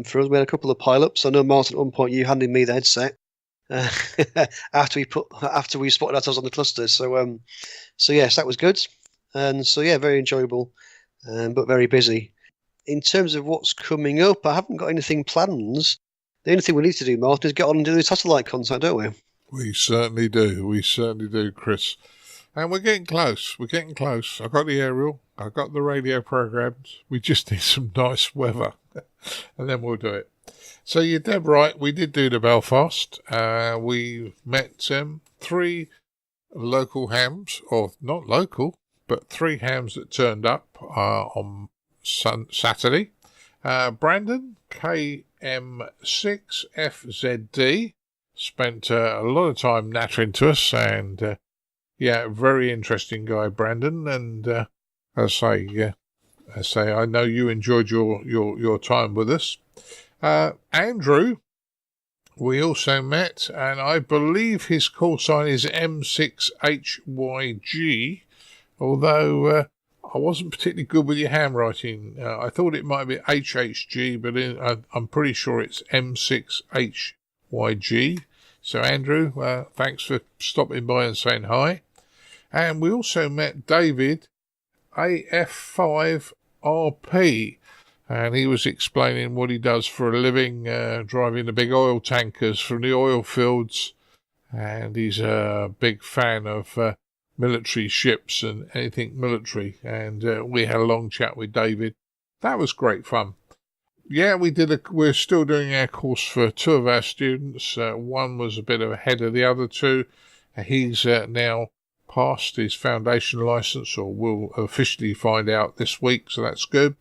E: for us. We had a couple of pile-ups. I know, Martin, at one point you handed me the headset after we spotted ourselves on the clusters. So yes, that was good. And so, yeah, very enjoyable, but very busy. In terms of what's coming up, I haven't got anything planned. The only thing we need to do, Martin, is get on and do the satellite contact, don't we?
B: We certainly do. We certainly do, Chris. And we're getting close. I got the aerial. I got the radio programs. We just need some nice weather. And then we'll do it. So you're dead right. We did do the Belfast. We met 3 local hams, or not local, but 3 hams that turned up on Saturday. Brandon, KM6FZD, spent a lot of time nattering to us, and very interesting guy, Brandon. And I say, I know you enjoyed your time with us. Andrew, we also met, and I believe his call sign is M6HYG, although I wasn't particularly good with your handwriting. I thought it might be HHG, but I'm pretty sure it's M6HYG. So, Andrew, thanks for stopping by and saying hi. And we also met David, AF5RP, and he was explaining what he does for a living, driving the big oil tankers from the oil fields. And he's a big fan of military ships and anything military. And we had a long chat with David. That was great fun. Yeah, we're still doing our course for 2 of our students. One was a bit ahead of the other 2. He's now passed his foundation license, or will officially find out this week, so that's good.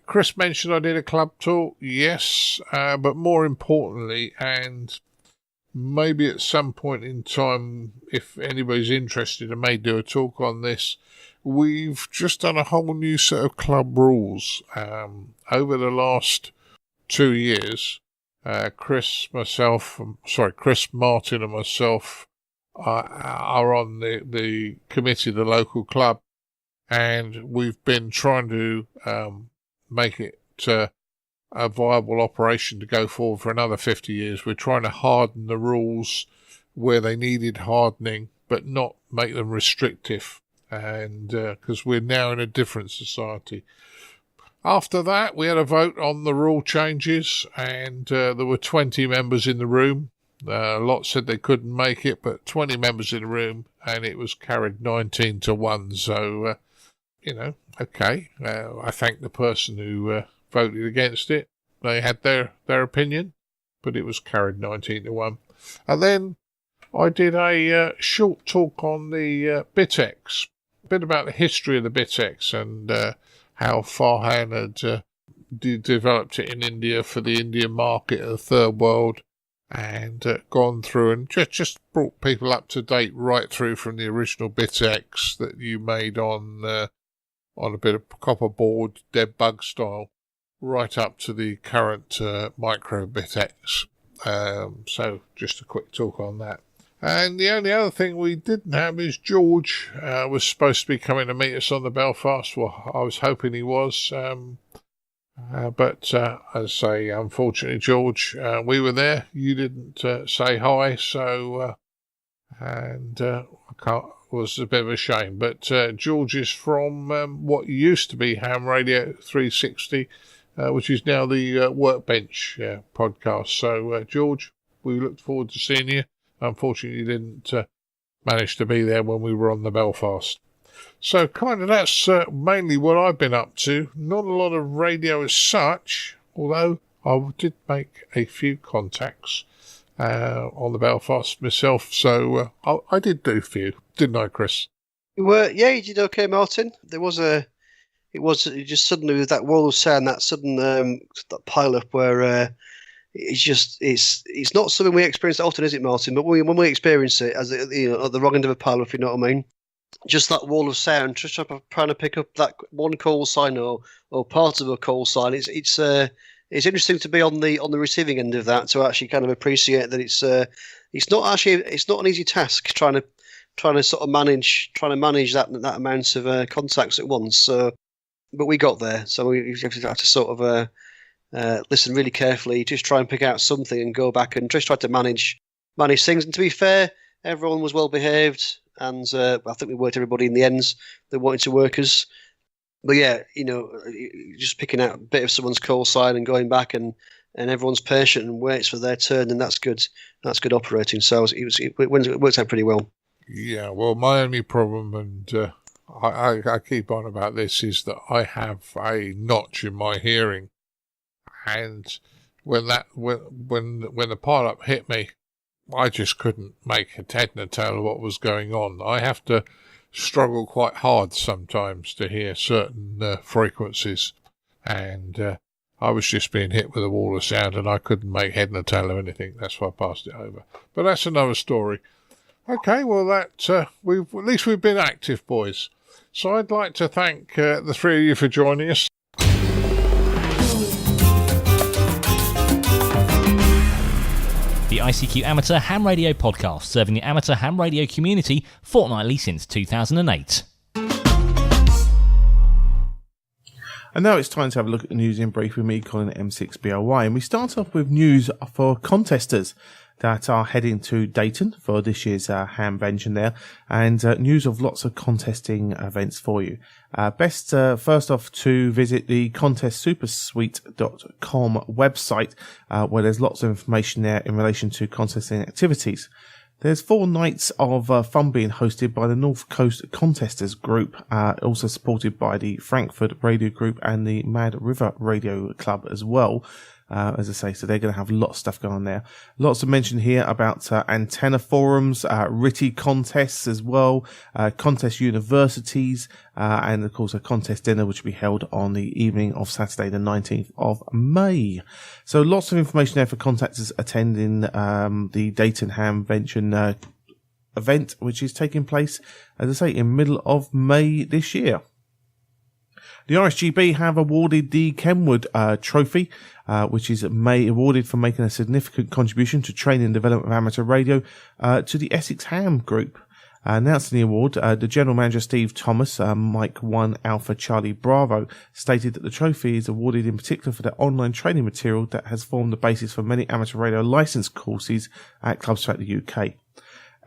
B: Chris mentioned I did a club talk. Yes, but more importantly, and maybe at some point in time, if anybody's interested, I may do a talk on this. We've just done a whole new set of club rules. Over the last 2 years, Chris, Martin and myself are on the committee of the local club, and we've been trying to make it a viable operation to go forward for another 50 years. We're trying to harden the rules where they needed hardening, but not make them restrictive. And because we're now in a different society. After that, we had a vote on the rule changes, and there were 20 members in the room. A lot said they couldn't make it, but 20 members in the room, and it was carried 19-1. So, okay. I thank the person who voted against it. They had their opinion, but it was carried 19-1. And then I did a short talk on the BitX, a bit about the history of the BitX and how Farhan had developed it in India for the Indian market of the third world, and gone through and just brought people up to date right through from the original BitX that you made on a bit of copper board, dead bug style, right up to the current micro BitX. So just a quick talk on that. And the only other thing we didn't have is George was supposed to be coming to meet us on the Belfast. Well, I was hoping he was. But as I say, unfortunately, George, we were there. You didn't say hi, so was a bit of a shame. But George is from what used to be Ham Radio 360, which is now the Workbench podcast. So, George, we looked forward to seeing you. Unfortunately, you didn't manage to be there when we were on the Belfast. So kind of that's mainly what I've been up to. Not a lot of radio as such, although I did make a few contacts on the Belfast myself. So I did do a few, didn't I, Chris?
E: You did okay, Martin. It just suddenly with that wall of sound, that sudden that pile up where it's not something we experience often, is it, Martin? But when we experience it as at the wrong end of a pile, if you know what I mean, just that wall of sound, just trying to pick up that one call sign or part of a call sign. It's interesting to be on the receiving end of that, to actually kind of appreciate that it's not an easy task trying to sort of manage that amount of contacts at once. So, but we got there, so we have to sort of listen really carefully, just try and pick out something and go back and just try to manage things. And to be fair, everyone was well behaved, and I think we worked everybody in the ends that wanted to work us. But yeah, just picking out a bit of someone's call sign and going back, and everyone's patient and waits for their turn, and that's good. That's good operating. So it worked out pretty well.
B: Yeah, well, my only problem, and I keep on about this, is that I have a notch in my hearing. And when the pile-up hit me, I just couldn't make a head nor tail of what was going on. I have to struggle quite hard sometimes to hear certain frequencies, and I was just being hit with a wall of sound, and I couldn't make head nor tail of anything. That's why I passed it over. But that's another story. Okay, well, at least we've been active, boys. So I'd like to thank the three of you for joining us.
F: The ICQ Amateur Ham Radio Podcast, serving the amateur ham radio community fortnightly since 2008.
A: And now it's time to have a look at the news in brief with me, Colin M6BOY. And we start off with news for contesters that are heading to Dayton for this year's Hamvention there, and news of lots of contesting events for you. Best first off to visit the contestsupersuite.com website, where there's lots of information there in relation to contesting activities. There's 4 nights of fun being hosted by the North Coast Contesters Group, also supported by the Frankfurt Radio Group and the Mad River Radio Club as well. As I say, so they're going to have lots of stuff going on there. Lots to mention here about antenna forums, RITI contests as well, contest universities, and of course a contest dinner which will be held on the evening of Saturday the 19th of May. So lots of information there for contactors attending the Dayton Hamvention event, which is taking place, as I say, in middle of May this year. The RSGB have awarded the Kenwood Trophy, which is awarded for making a significant contribution to training and development of amateur radio, to the Essex Ham Group. Announcing the award, the General Manager Steve Thomas, Mike 1 Alpha Charlie Bravo, stated that the trophy is awarded in particular for the online training material that has formed the basis for many amateur radio license courses at clubs throughout the UK.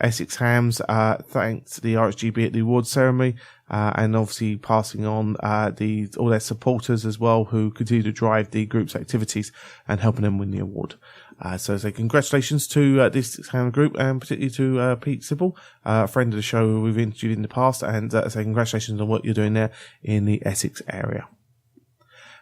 A: Essex Hams thanked the RSGB at the awards ceremony, and obviously passing on all their supporters as well, who continue to drive the group's activities and helping them win the award. So say congratulations to this Ham group, and particularly to Pete Sybil, a friend of the show who we've interviewed in the past, and say congratulations on what you're doing there in the Essex area.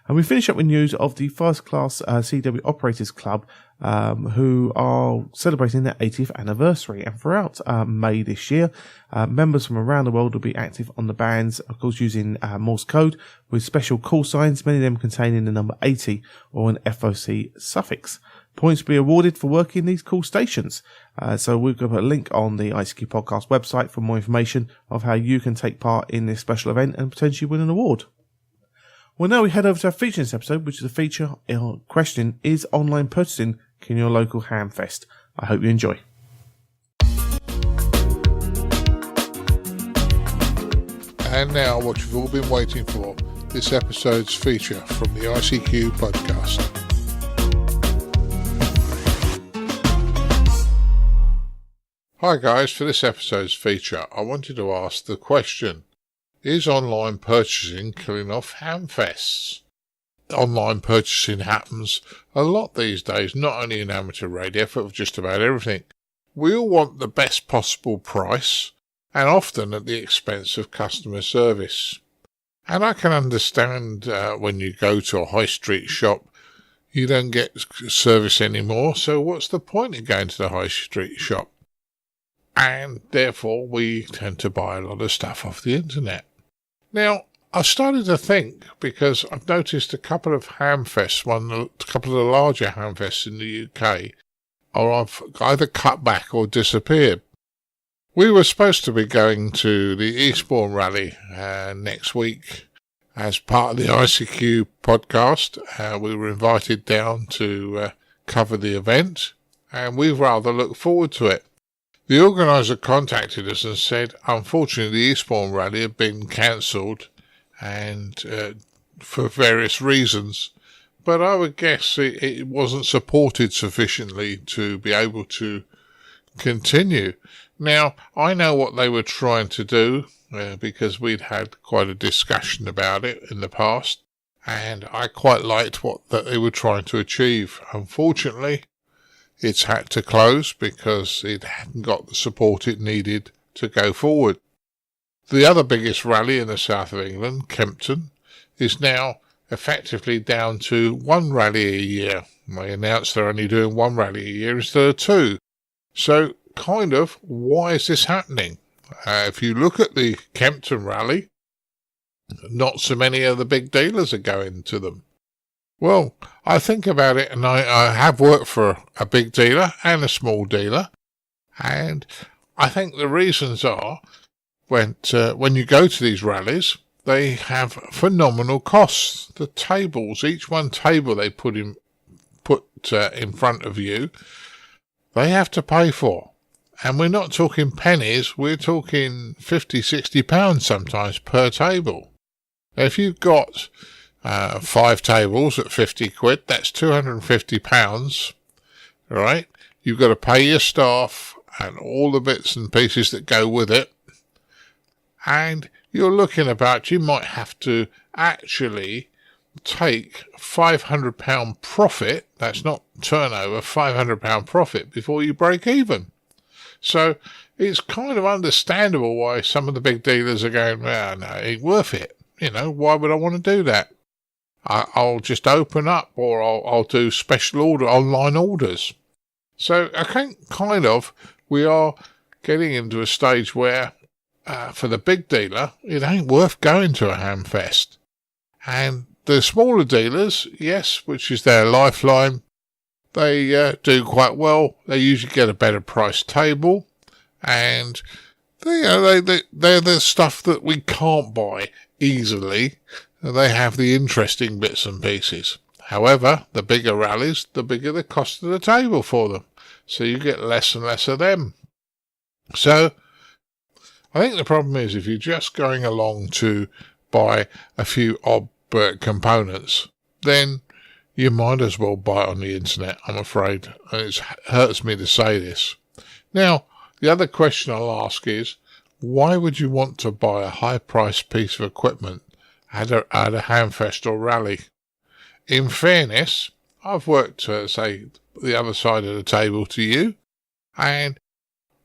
A: And we finish up with news of the First Class CW Operators Club, who are celebrating their 80th anniversary. And throughout May this year, members from around the world will be active on the bands, of course, using Morse code with special call signs, many of them containing the number 80 or an FOC suffix. Points will be awarded for working these call stations. So we've got a link on the ICQ podcast website for more information of how you can take part in this special event and potentially win an award. Well, now we head over to our feature in this episode, which is a feature question: is online purchasing in your local Hamfest? I hope you enjoy.
B: And now what you've all been waiting for, this episode's feature from the ICQ podcast. Hi guys, for this episode's feature, I wanted to ask the question: is online purchasing killing off Hamfests? Online purchasing happens a lot these days, not only in amateur radio, but for just about everything. We all want the best possible price, and often at the expense of customer service. And I can understand when you go to a high street shop, you don't get service anymore, so what's the point of going to the high street shop? And therefore we tend to buy a lot of stuff off the internet. Now, I started to think, because I've noticed a couple of Hamfests, a couple of the larger Hamfests in the UK, I've either cut back or disappeared. We were supposed to be going to the Eastbourne Rally next week as part of the ICQ podcast. We were invited down to cover the event, and we rather look forward to it. The organiser contacted us and said, unfortunately, the Eastbourne Rally had been cancelled, and for various reasons. But I would guess it wasn't supported sufficiently to be able to continue. Now, I know what they were trying to do, because we'd had quite a discussion about it in the past, and I quite liked what that they were trying to achieve. Unfortunately, it's had to close because it hadn't got the support it needed to go forward. The other biggest rally in the south of England, Kempton, is now effectively down to one rally a year. They announced they're only doing one rally a year instead of two. So, kind of, why is this happening? If you look at the Kempton rally, not so many of the big dealers are going to them. Well, I think about it, and I have worked for a big dealer and a small dealer, and I think the reasons are when you go to these rallies, they have phenomenal costs. The tables, each one table they put in front of you, they have to pay for. And we're not talking pennies, we're talking £50-60 sometimes per table. Now, if you've got 5 tables at £50, that's £250, right? You've got to pay your staff and all the bits and pieces that go with it. And you're looking about, you might have to actually take £500 profit, that's not turnover, £500 profit before you break even. So it's kind of understandable why some of the big dealers are going, well, no, it ain't worth it. You know, why would I want to do that? I'll just open up, or I'll do special online orders. So I think kind of we are getting into a stage where for the big dealer, it ain't worth going to a Hamfest. And the smaller dealers, yes, which is their lifeline, they do quite well. They usually get a better price table, and they're the stuff that we can't buy easily. They have the interesting bits and pieces. However, the bigger rallies, the bigger the cost of the table for them. So you get less and less of them. So I think the problem is if you're just going along to buy a few odd components, then you might as well buy it on the internet, I'm afraid. And it hurts me to say this. Now, The other question I'll ask is, why would you want to buy a high-priced piece of equipment at a Hamfest or rally? In fairness, I've worked, say, the other side of the table to you, and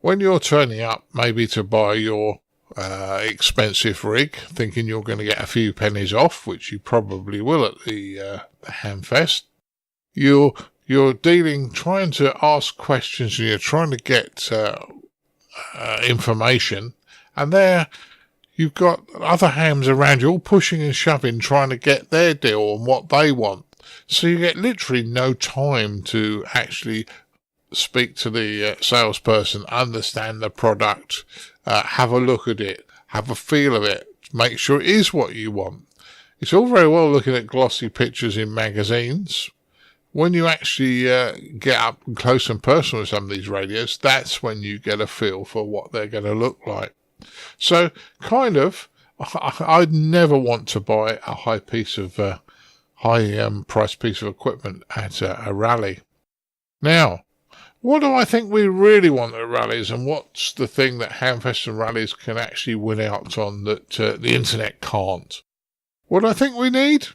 B: when you're turning up maybe to buy your expensive rig, thinking you're going to get a few pennies off, which you probably will at the Hamfest, you're trying to ask questions and you're trying to get information, and there you've got other hams around you all pushing and shoving, trying to get their deal and what they want. So you get literally no time to actually speak to the salesperson, understand the product, have a look at it, have a feel of it, make sure it is what you want. It's all very well looking at glossy pictures in magazines. When you actually get up close and personal with some of these radios, that's when you get a feel for what they're going to look like. So, kind of, I'd never want to buy a high price piece of equipment at a rally. Now, what do I think we really want at rallies, and what's the thing that Hamfests and rallies can actually win out on that the internet can't? What do I think we need?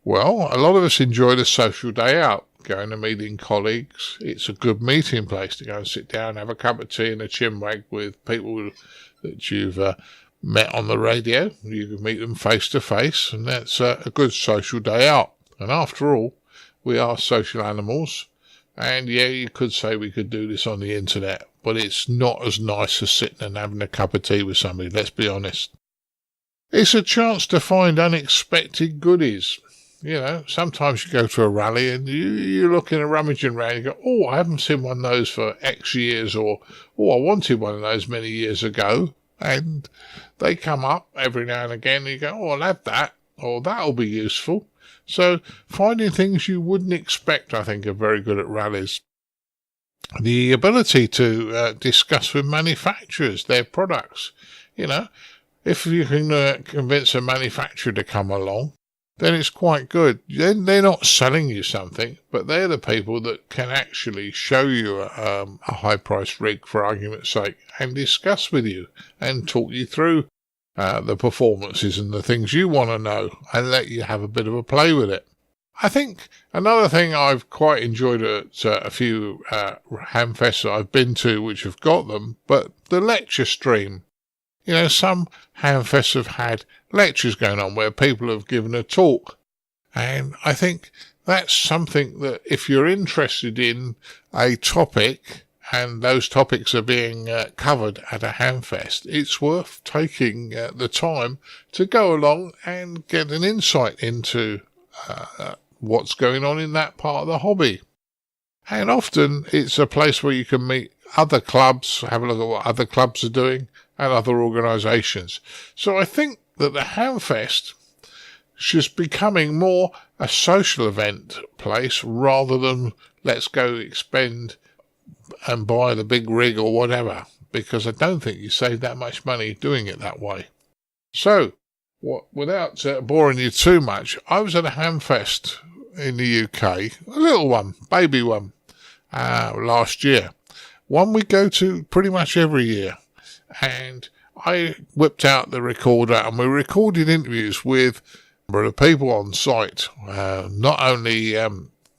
B: Well, a lot of us enjoy the social day out, going and meeting colleagues. It's a good meeting place to go and sit down, have a cup of tea and a chinwag with people that you've met on the radio. You can meet them face to face, and that's a good social day out. And after all, we are social animals. And yeah, you could say we could do this on the internet, but it's not as nice as sitting and having a cup of tea with somebody, let's be honest. It's a chance to find unexpected goodies. You know, sometimes you go to a rally and you're looking and rummaging around, you go, oh, I haven't seen one of those for X years, or, oh, I wanted one of those many years ago. And they come up every now and again and you go, oh, I'll have that, or that'll be useful. So finding things you wouldn't expect, I think, are very good at rallies. The ability to discuss with manufacturers their products. You know, if you can convince a manufacturer to come along, then it's quite good. Then they're not selling you something, but they're the people that can actually show you a high-priced rig, for argument's sake, and discuss with you and talk you through the performances and the things you want to know, and let you have a bit of a play with it. I think another thing I've quite enjoyed at a few Hamfests that I've been to which have got them, but the lecture stream. You know, some Hamfests have had lectures going on where people have given a talk, and I think that's something that if you're interested in a topic and those topics are being covered at a Hamfest, it's worth taking the time to go along and get an insight into what's going on in that part of the hobby. And often it's a place where you can meet other clubs, have a look at what other clubs are doing, and other organisations. So I think that the Hamfest is becoming more a social event place rather than let's go expend and buy the big rig or whatever, because I don't think you save that much money doing it that way. So, without boring you too much, I was at a Hamfest in the UK, a little one, baby one, last year. One we go to pretty much every year. And I whipped out the recorder and we recorded interviews with a number of people on site, not only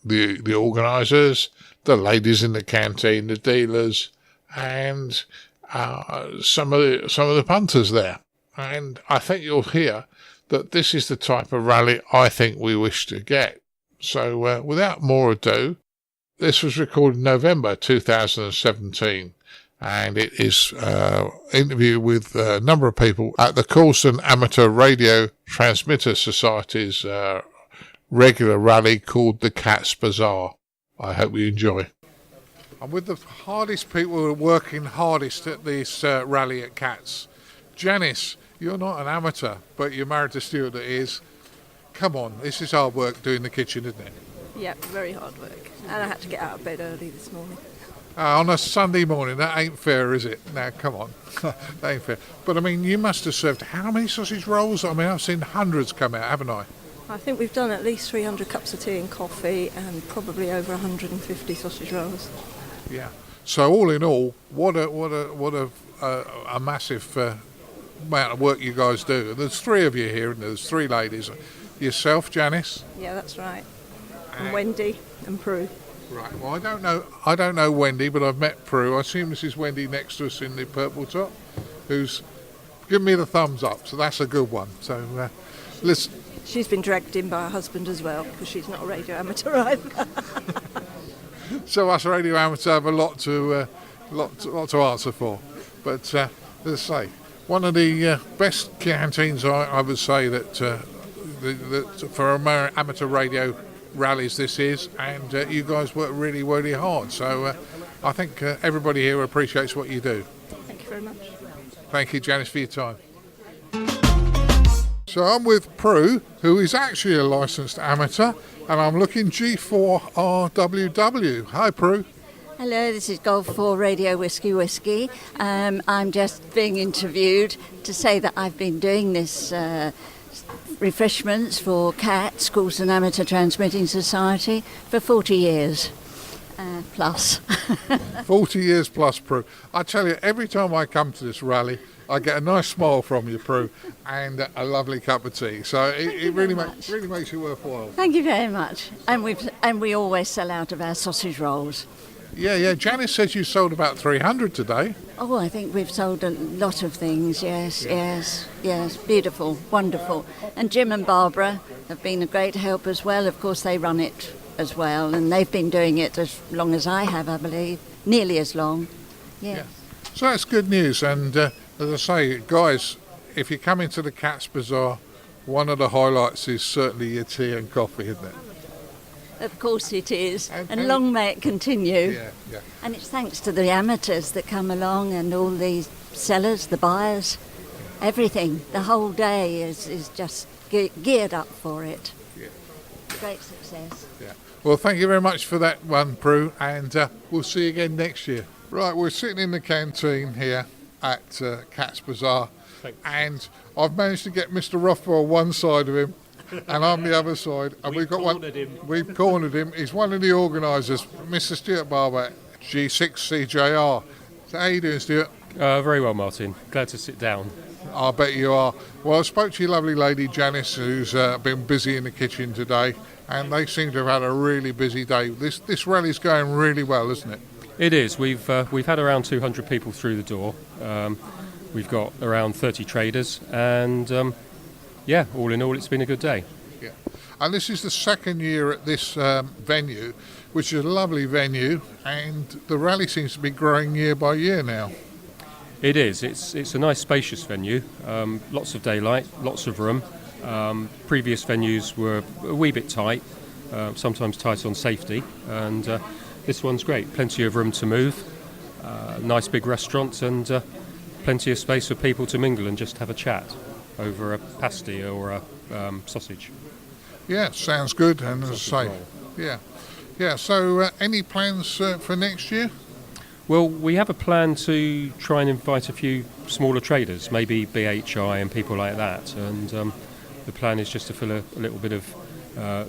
B: the organisers, the ladies in the canteen, the dealers, and some of the punters there. And I think you'll hear that this is the type of rally I think we wish to get. So without more ado, this was recorded in November 2017. And it is an interview with a number of people at the Coulston Amateur Radio Transmitter Society's regular rally called the Cats Bazaar. I hope you enjoy. I'm with the hardest people who are working hardest at this rally at Cats. Janice, you're not an amateur, but you're married to Stuart that is. Come on, this is hard work doing the kitchen, isn't it?
G: Yeah, very hard work. And I had to get out of bed early this morning.
B: On a Sunday morning, that ain't fair, is it? Now, come on. That ain't fair. But, I mean, you must have served how many sausage rolls? I mean, I've seen hundreds come out, haven't I?
G: I think we've done at least 300 cups of tea and coffee and probably over 150 sausage rolls.
B: Yeah. So all in all, what a massive amount of work you guys do. There's three of you here, and there's three ladies. Yourself, Janice.
G: Yeah, that's right. And Wendy and Prue.
B: Right. Well, I don't know Wendy, but I've met Prue. I assume this is Wendy next to us in the purple top, who's given me the thumbs up. So that's a good one. So listen.
G: She's been dragged in by her husband as well, because she's not a radio amateur either.
B: So us radio amateurs have a lot to answer for. But as I say, one of the best canteens I would say that for amateur radio rallies this is, and you guys work really, really hard. So I think everybody here appreciates what you do.
G: Thank you very much.
B: Thank you, Janice, for your time. So I'm with Prue, who is actually a licensed amateur, and I'm looking G4RWW. Hi, Prue.
H: Hello, this is Golf 4 Radio Whiskey Whiskey. I'm just being interviewed to say that I've been doing this refreshments for CAT, Schools and Amateur Transmitting Society, for 40 years plus.
B: 40 years plus, Prue. I tell you, every time I come to this rally, I get a nice smile from you, Prue, and a lovely cup of tea. So it really makes it worthwhile.
H: Thank you very much. And we always sell out of our sausage rolls.
B: Yeah. Janice says you sold about 300 today.
H: Oh, I think we've sold a lot of things, yes. Beautiful, wonderful. And Jim and Barbara have been a great help as well. Of course, they run it as well, and they've been doing it as long as I have, I believe. Nearly as long, yeah.
B: So that's good news. And as I say, guys, if you come into the Cats Bazaar, one of the highlights is certainly your tea and coffee, isn't it?
H: Of course it is, and long may it continue.
B: Yeah.
H: And it's thanks to the amateurs that come along and all the sellers, the buyers, everything. The whole day is just geared up for it.
B: Yeah.
H: Great success.
B: Yeah. Well, thank you very much for that one, Prue, and we'll see you again next year. Right, we're sitting in the canteen here at Cats Bazaar, and I've managed to get Mr. Raffle on one side of him, and I'm the other side, and we've cornered him. He's one of the organisers, Mr. Stuart Barber, G6CJR. So how you doing, Stuart?
I: Very well, Martin. Glad to sit down.
B: I bet you are. Well, I spoke to your lovely lady Janice, who's been busy in the kitchen today, and they seem to have had a really busy day. This rally's going really well, isn't it?
I: It is. We've had around 200 people through the door. We've got around 30 traders, and all in all, it's been a good day.
B: Yeah, and this is the second year at this venue, which is a lovely venue, and the rally seems to be growing year by year now.
I: It is. It's a nice, spacious venue. Lots of daylight, lots of room. Previous venues were a wee bit tight, sometimes tight on safety, and this one's great. Plenty of room to move, nice big restaurant, and plenty of space for people to mingle and just have a chat over a pasty or a sausage.
B: Yeah, sounds good. And as I say, yeah. So, any plans for next year?
I: Well, we have a plan to try and invite a few smaller traders, maybe BHI and people like that. And the plan is just to fill a little bit of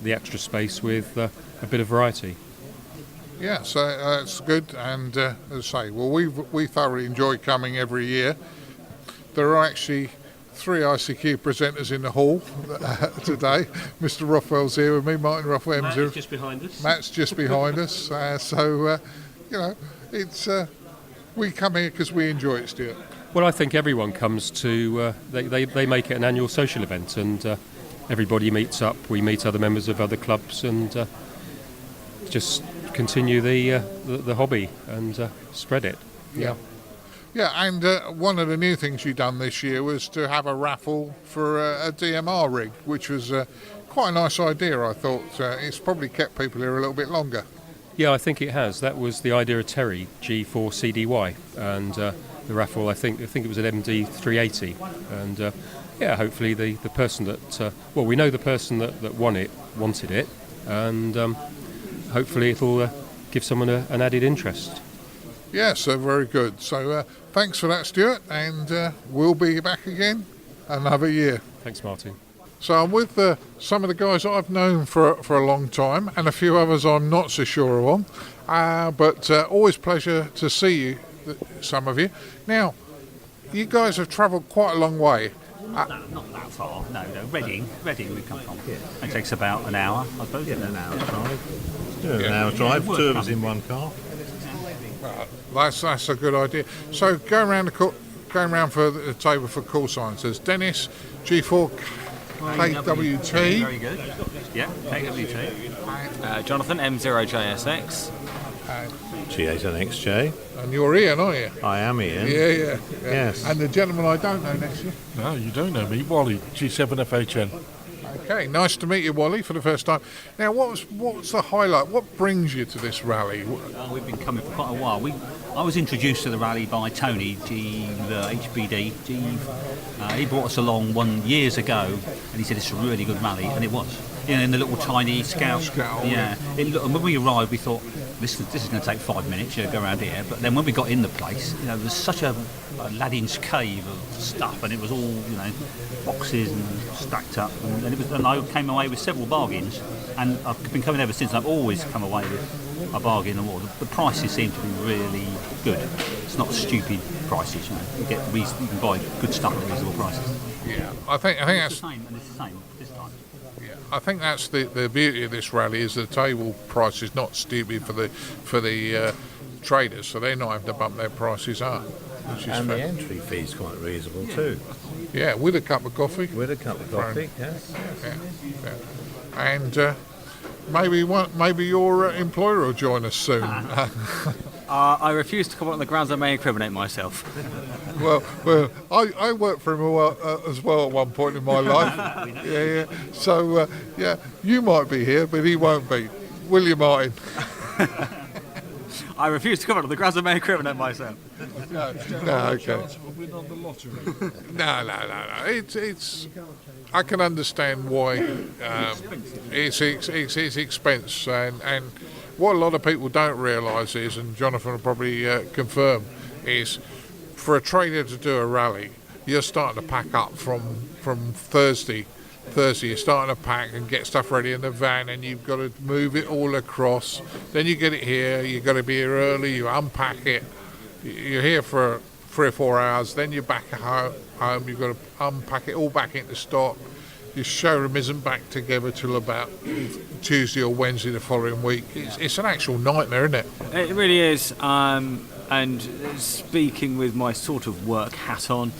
I: the extra space with a bit of variety.
B: Yeah, so that's good. And as I say, well, we thoroughly enjoy coming every year. There are actually 3 ICQ presenters in the hall today. Mr. Rothwell's here with me, Martin Rothwell.
I: Matt is just behind us.
B: Matt's just behind us. It's we come here because we enjoy it, Stuart.
I: Well, I think everyone comes to, they make it an annual social event, and everybody meets up. We meet other members of other clubs and just continue the hobby and spread it.
B: Yeah, and one of the new things you've done this year was to have a raffle for a Dmr Rig, which was quite a nice idea, I thought. It's probably kept people here a little bit longer.
I: Yeah, I think it has. That was the idea of Terry, G4CDY, and the raffle, I think it was an MD 380. And hopefully the person that, we know the person that won it wanted it, and hopefully it'll give someone an added interest.
B: Yeah, so very good. So thanks for that, Stuart, and we'll be back again another year.
I: Thanks, Martin.
B: So I'm with some of the guys that I've known for a long time, and a few others I'm not so sure on. But always pleasure to see you, some of you. Now, you guys have travelled quite a long way.
J: No, not that far. No. Reading we come from. It takes about an hour, I suppose.
K: Yeah, an hour's drive. An hour's drive. Two of us in one car.
B: That's a good idea. So going round for the table for call signs. There's Dennis, G4 KWT.
J: Very good. Yeah, KWT.
L: Jonathan M0NJX.
K: G8NXJ.
B: And you're Ian, aren't you?
K: I am Ian.
B: Yeah.
K: Yes.
B: And the gentleman I don't know next to you.
M: No, you don't know me. Wally, G7FHN.
B: Okay, nice to meet you, Wally, for the first time. Now, what's the highlight? What brings you to this rally?
J: We've been coming for quite a while. I was introduced to the rally by Tony, the HBD. He brought us along years ago, and he said it's a really good rally, and it was. In the little tiny Scout. Yeah. And when we arrived, we thought this is going to take 5 minutes. Go around here. But then when we got in the place, there was such a Aladdin's cave of stuff, and it was all boxes and stacked up, and I came away with several bargains, and I've been coming ever since. I've always come away with a bargain or more. The prices seem to be really good. It's not stupid prices. You can buy good stuff at reasonable prices.
B: Yeah, I think that's
J: the same, and it's the same this time.
B: I think that's the beauty of this rally is the table price is not stupid for the traders, so they're not having to bump their prices up.
K: And the entry fee is quite reasonable too.
B: Yeah, with a cup of coffee.
K: Yes.
B: Yeah. And maybe your employer will join us soon.
L: I refuse to come on the grounds I may incriminate myself.
B: Well, I worked for him as well at one point in my life. Yeah. So, you might be here, but he won't be. Will you, Martin?
L: I refuse to come on the grounds I may incriminate myself.
B: No, okay. No. It's. I can understand why it's expense, and what a lot of people don't realise is, and Jonathan will probably confirm, is for a trader to do a rally, you're starting to pack up from Thursday. You're starting to pack and get stuff ready in the van, and you've got to move it all across. Then you get it here, you've got to be here early, you unpack it. You're here for 3 or 4 hours, then you're back at home, you've got to unpack it all back into stock. Your showroom isn't back together till about Tuesday or Wednesday the following week. It's an actual nightmare, isn't it?
L: It really is. And speaking with my sort of work hat on,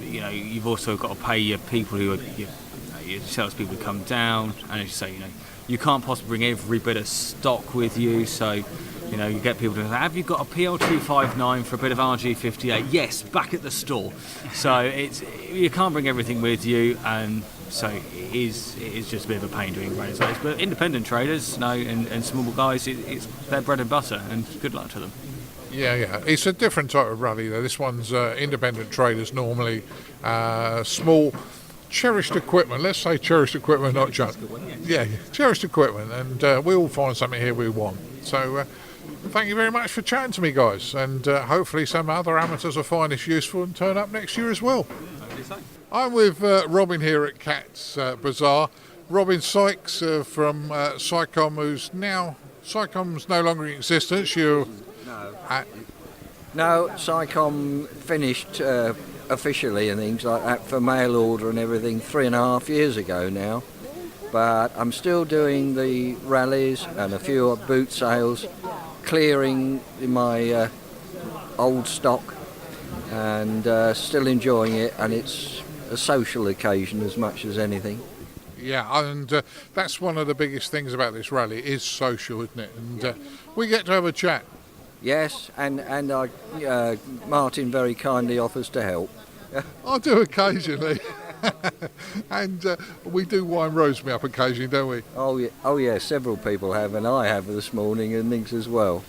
L: you've also got to pay your people your salespeople to come down, and as you say, you can't possibly bring every bit of stock with you, so. You get people to say, have you got a PL259 for a bit of RG58? Yes, back at the store. So you can't bring everything with you, and so it is just a bit of a pain doing rallies. But independent traders, and small guys, it's their bread and butter, and good luck to them.
B: Yeah. It's a different type of rally, though. This one's independent traders normally, small, cherished equipment. Let's say cherished equipment, not junk. Yeah, cherished equipment, and we all find something here we want. So. Thank you very much for chatting to me, guys, and hopefully some other amateurs will find this useful and turn up next year as well. I'm with Robin here at Cat's Bazaar. Robin Sykes from SciComm, SciComm's no longer in existence.
N: No, SciComm finished officially and things like that for mail order and everything 3.5 years ago now. But I'm still doing the rallies and a few boot sales, clearing my old stock, and still enjoying it, and it's a social occasion as much as anything.
B: Yeah, and that's one of the biggest things about this rally is social, isn't it? And we get to have a chat.
N: Yes, and Martin very kindly offers to help.
B: I do occasionally. And we do wine roast me up occasionally, don't we?
N: Oh yeah, several people have, and I have this morning and things as well.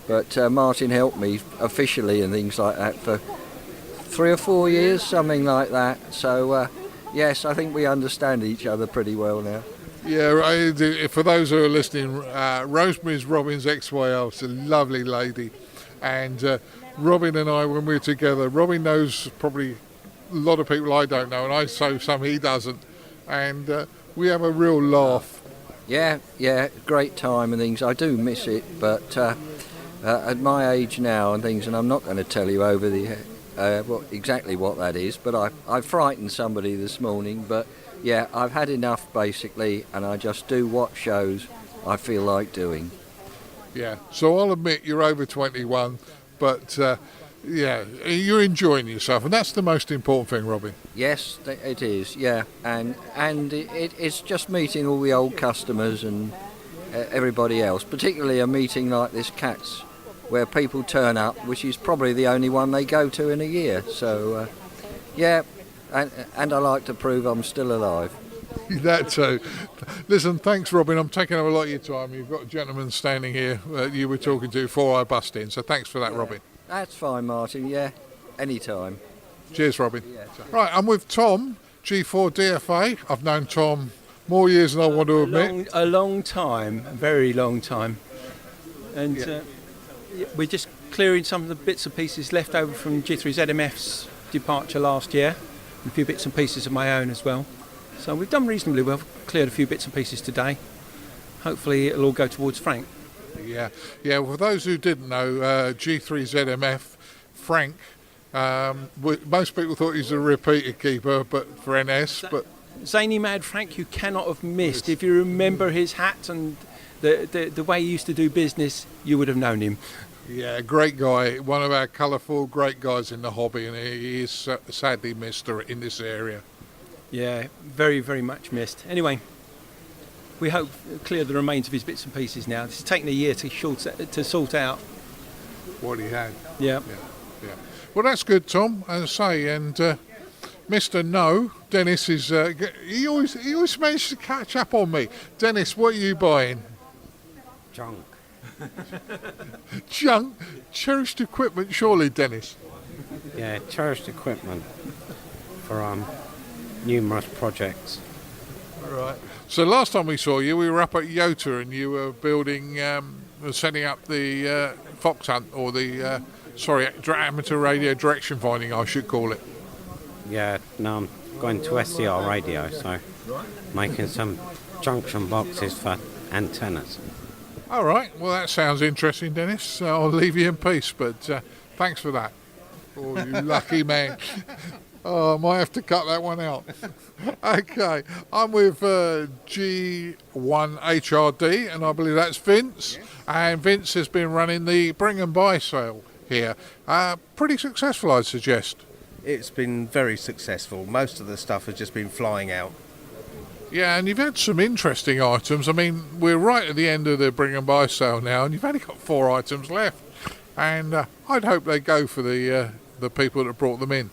N: But Martin helped me officially and things like that for 3 or 4 years, something like that. So yes, I think we understand each other pretty well now.
B: Yeah, for those who are listening, Rosemary's Robin's ex-wife, is a lovely lady, and Robin and I, when we're together, Robin knows probably a lot of people I don't know, and I know some he doesn't, and we have a real laugh.
N: Yeah, great time and things. I do miss it, but at my age now and things, and I'm not going to tell you over the exactly what that is, but I frightened somebody this morning. But yeah, I've had enough basically, and I just do what shows I feel like doing.
B: Yeah, so I'll admit you're over 21, but yeah, you're enjoying yourself, and that's the most important thing, Robin.
N: Yes, it is, yeah, and it's just meeting all the old customers and everybody else, particularly a meeting like this Cats, where people turn up, which is probably the only one they go to in a year, so yeah, and I like to prove I'm still alive.
B: That too. Listen, thanks, Robin. I'm taking up a lot of your time. You've got a gentleman standing here you were talking to before I bust in, so thanks for that, Robin.
N: That's fine, Martin, yeah, anytime.
B: Cheers, Robin.
N: Yeah.
B: Right, I'm with Tom, G4 DFA. I've known Tom more years than I want to admit.
O: A long time, a very long time. And we're just clearing some of the bits and pieces left over from G3ZMF's departure last year, and a few bits and pieces of my own as well. So we've done reasonably well, cleared a few bits and pieces today. Hopefully it'll all go towards Frank.
B: Yeah. Well, for those who didn't know, G3ZMF, Frank, most people thought he was a repeater keeper, but for NS. But
O: Zany Mad Frank, you cannot have missed. If you remember his hat and the way he used to do business, you would have known him.
B: Yeah, great guy, one of our colourful great guys in the hobby, and he is sadly missed in this area.
O: Yeah, very, very much missed. Anyway, we hope to clear the remains of his bits and pieces now. It's taken a year to sort out
B: what he had.
O: Yeah.
B: Well, that's good, Tom, as I say. And Mr. No, Dennis is. He always manages to catch up on me. Dennis, what are you buying?
P: Junk.
B: Junk? Cherished equipment, surely, Dennis.
P: Yeah, cherished equipment for numerous projects.
B: Right. So last time we saw you, we were up at Yota, and you were building, setting up the fox hunt, or the amateur radio direction finding, I should call it.
P: Yeah, no, I'm going to SCR radio, so making some junction boxes for antennas.
B: All right. Well, that sounds interesting, Dennis. I'll leave you in peace, but thanks for that. Oh, you lucky man. Oh, I might have to cut that one out. Okay, I'm with G1HRD, and I believe that's Vince. Yes. And Vince has been running the bring and buy sale here. Pretty successful, I'd suggest.
Q: It's been very successful. Most of the stuff has just been flying out.
B: Yeah, and you've had some interesting items. I mean, we're right at the end of the bring and buy sale now, and you've only got 4 items left. And I'd hope they go for the people that brought them in.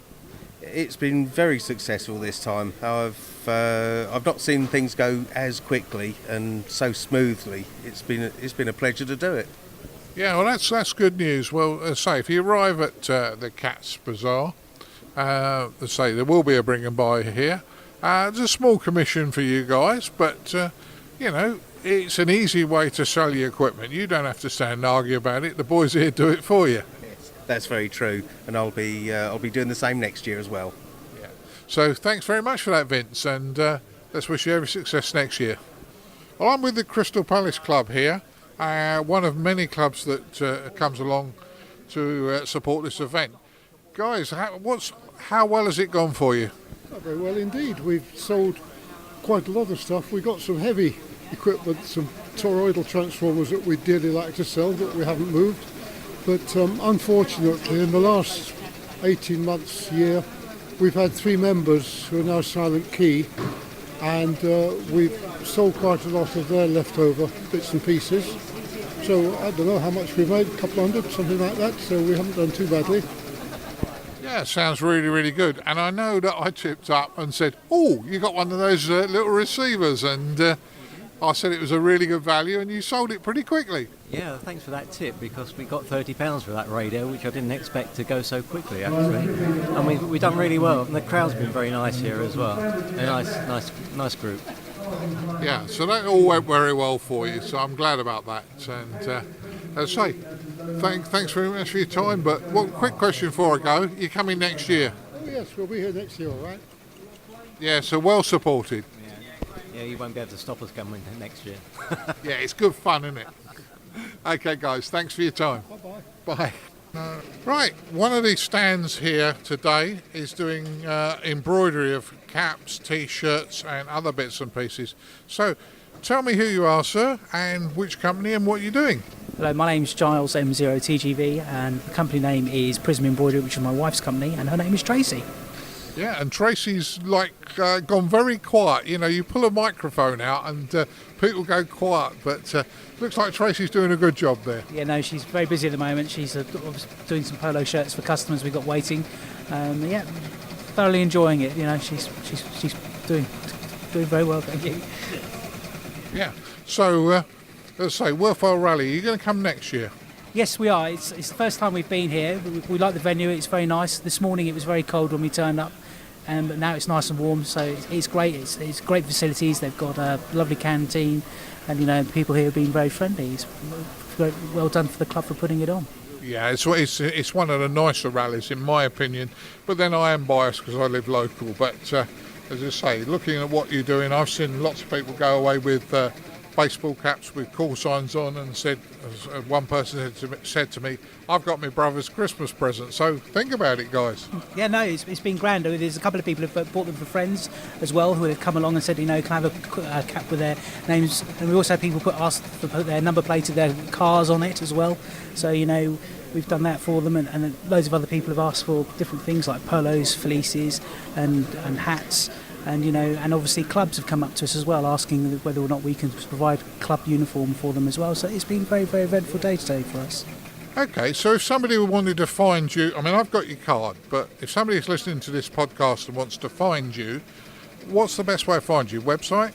Q: It's been very successful this time. I've not seen things go as quickly and so smoothly. It's been a pleasure to do it.
B: Yeah, well, that's good news. Well, say if you arrive at the Cats Bazaar, say there will be a bring and buy here. There's a small commission for you guys, but it's an easy way to sell your equipment. You don't have to stand and argue about it. The boys here do it for you.
Q: That's very true, and I'll be doing the same next year as well.
B: Yeah. So thanks very much for that, Vince, and let's wish you every success next year. Well, I'm with the Crystal Palace Club here, one of many clubs that comes along to support this event. Guys, how well has it gone for you?
R: Not very well indeed. We've sold quite a lot of stuff. We got some heavy equipment, some toroidal transformers that we'd dearly like to sell that we haven't moved. But unfortunately, in the last 18 months, year, we've had 3 members who are now silent key, and we've sold quite a lot of their leftover bits and pieces. So I don't know how much we've made, a couple hundred, something like that, so we haven't done too badly.
B: Yeah, it sounds really, really good. And I know that I tipped up and said, oh, you got one of those little receivers, and I said it was a really good value, and you sold it pretty quickly.
S: Yeah, thanks for that tip, because we got £30 for that radio, which I didn't expect to go so quickly, actually. And we've done really well, and the crowd's been very nice here as well. A nice group.
B: Yeah, so that all went very well for you, so I'm glad about that. And as I say, thanks very much for your time, but one quick question before I go. You're coming next year?
R: Oh, yes, we'll be here next year, all right?
B: Yeah, so well supported.
S: Yeah, Yeah, you won't be able to stop us coming next year.
B: Yeah, it's good fun, isn't it? Okay, guys, thanks for your time.
R: Bye-bye.
B: Bye. Right, one of these stands here today is doing embroidery of caps, T-shirts and other bits and pieces. So, tell me who you are, sir, and which company and what you're doing.
T: Hello, my name's Giles M0TGV, and the company name is Prism Embroidery, which is my wife's company, and her name is Tracy.
B: Yeah, and Tracy's gone very quiet. You know, you pull a microphone out and people go quiet, but looks like Tracy's doing a good job there.
T: Yeah, no, she's very busy at the moment. She's doing some polo shirts for customers we've got waiting. Yeah, thoroughly enjoying it. You know, she's doing very well, thank you.
B: Yeah, so let's say Worthwhile Rally. Are you going to come next year?
T: Yes, we are. It's the first time we've been here. We like the venue. It's very nice. This morning it was very cold when we turned up, but now it's nice and warm. So it's great. It's great facilities. They've got a lovely canteen, and you know the people here have been very friendly. It's very well done for the club for putting it on.
B: Yeah, it's one of the nicer rallies in my opinion. But then I am biased because I live local. But as I say, looking at what you're doing, I've seen lots of people go away with baseball caps with call signs on, and said, one person said to me, I've got my brother's Christmas present. So think about it, guys.
T: Yeah, no, it's been grand. There's a couple of people who've bought them for friends as well, who have come along and said, you know, can I have a cap with their names? And we also have people asked to put their number plate of their cars on it as well. So, you know, we've done that for them, and loads of other people have asked for different things like polos, fleeces, and hats. And you know, and obviously clubs have come up to us as well, asking whether or not we can provide club uniform for them as well. So it's been a very, very eventful day today for us.
B: Okay, so if somebody wanted to find you, I mean, I've got your card, but if somebody's listening to this podcast and wants to find you, what's the best way to find you? Website?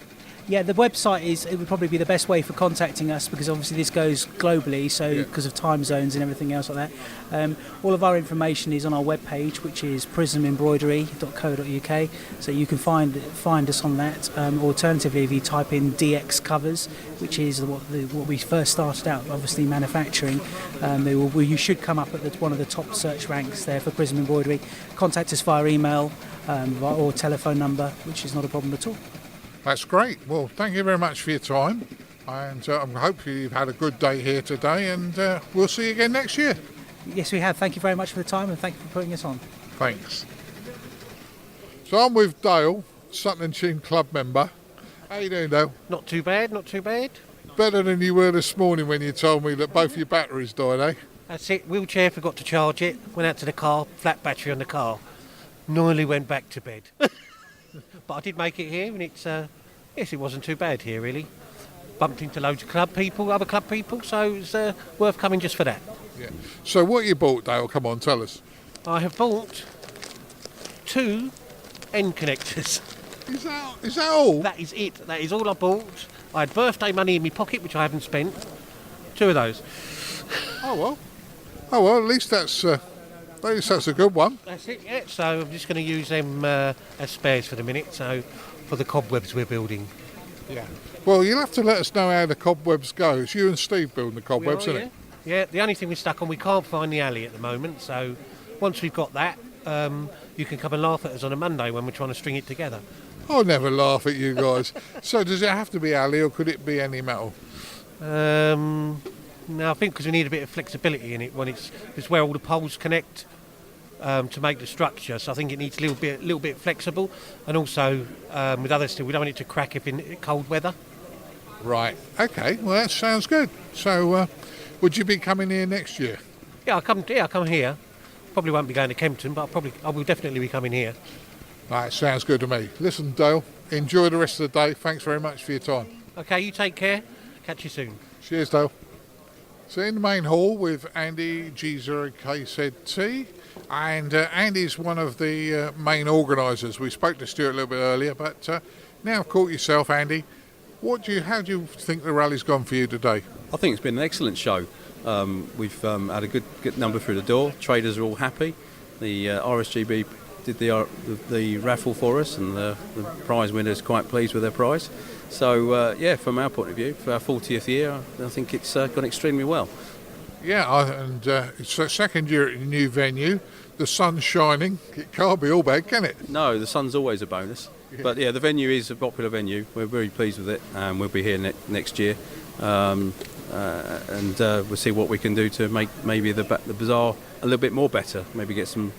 T: Yeah, the website it would probably be the best way for contacting us, because obviously this goes globally, so because of time zones and everything else like that. All of our information is on our webpage, which is prismembroidery.co.uk, so you can find us on that. Alternatively, if you type in DX covers, which is what we first started out, obviously manufacturing, you should come up at one of the top search ranks there for Prism Embroidery. Contact us via email or telephone number, which is not a problem at all.
B: That's great. Well, thank you very much for your time, and I hope you've had a good day here today, and we'll see you again next year.
T: Yes, we have. Thank you very much for the time, and thank you for putting us on.
B: Thanks. So I'm with Dale, Sutton Chin Club member. How you doing, Dale?
U: Not too bad, not too bad.
B: Better than you were this morning when you told me that both your batteries died, eh?
U: That's it. Wheelchair, forgot to charge it. Went out to the car, flat battery on the car. Nearly went back to bed. But I did make it here, and it's yes, it wasn't too bad here really. Bumped into loads of other club people, so it's worth coming just for that.
B: Yeah. So what you bought, Dale? Come on, tell us.
U: I have bought 2 end connectors.
B: Is that all?
U: That is it. That is all I bought. I had birthday money in my pocket, which I haven't spent. 2 of those.
B: Oh well. At least that's a good one.
U: That's it. Yeah. So I'm just going to use them as spares for the minute. So for the cobwebs we're building.
B: Yeah. Well, you'll have to let us know how the cobwebs go. It's you and Steve building the cobwebs, isn't it?
U: Yeah. The only thing we're stuck on, we can't find the alley at the moment. So once we've got that, you can come and laugh at us on a Monday when we're trying to string it together.
B: I'll never laugh at you guys. So does it have to be alley, or could it be any metal?
U: No, I think because we need a bit of flexibility in it when it's where all the poles connect to make the structure. So I think it needs a little bit flexible, and also with other steel, we don't want it to crack if in cold weather.
B: Right. Okay. Well, that sounds good. So, would you be coming here next year?
U: Yeah, I'll come here. Probably won't be going to Kempton, but I will definitely be coming here.
B: Right. Sounds good to me. Listen, Dale. Enjoy the rest of the day. Thanks very much for your time.
U: Okay. You take care. Catch you soon.
B: Cheers, Dale. So in the main hall with Andy G0KZT, and Andy's one of the main organisers. We spoke to Stuart a little bit earlier, but now caught yourself, Andy. How do you think the rally's gone for you today?
V: I think it's been an excellent show. We've had a good number through the door. Traders are all happy. The RSGB did the raffle for us, and the prize winner's quite pleased with their prize. So, from our point of view, for our 40th year, I think it's gone extremely well.
B: Yeah, and it's the second year at a new venue. the sun's shining. It can't be all bad, can it?
V: No, the sun's always a bonus. But yeah, the venue is a popular venue. We're very pleased with it, and we'll be here next year. And we'll see what we can do to make maybe the bazaar a little bit more better. Maybe get some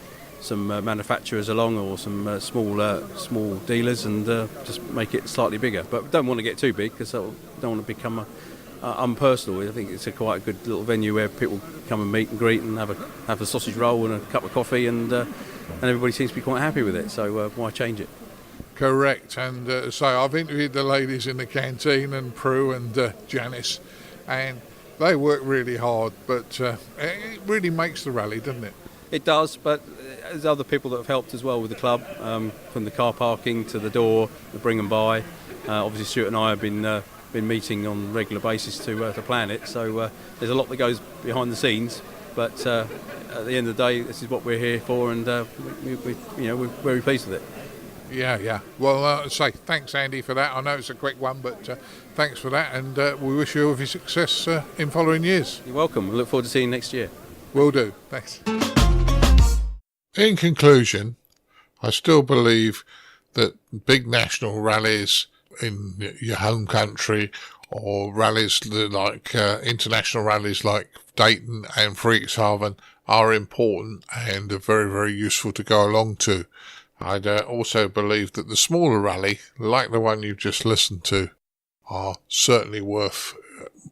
V: manufacturers along, or some small dealers, and just make it slightly bigger. But we don't want to get too big, because I don't want to become unpersonal. I think it's quite a good little venue where people come and meet and greet and have a sausage roll and a cup of coffee, and everybody seems to be quite happy with it. So why change it?
B: Correct. And so I've interviewed the ladies in the canteen, and Prue and Janice, and they work really hard, but it really makes the rally, doesn't it?
V: It does, but there's other people that have helped as well with the club, from the car parking to the door, the bring and buy. Obviously Stuart and I have been meeting on a regular basis to plan it, so there's a lot that goes behind the scenes, but at the end of the day, this is what we're here for, and we're very pleased with it.
B: Yeah. Well, say thanks, Andy, for that. I know it's a quick one, but thanks for that, and we wish you every success in following years.
V: You're welcome. We look forward to seeing you next year.
B: Will do. Thanks. In conclusion, I still believe that big national rallies in your home country, or rallies like international rallies like Dayton and Friedrichshafen, are important and are very, very useful to go along to. I'd also believe that the smaller rally, like the one you've just listened to, are certainly worth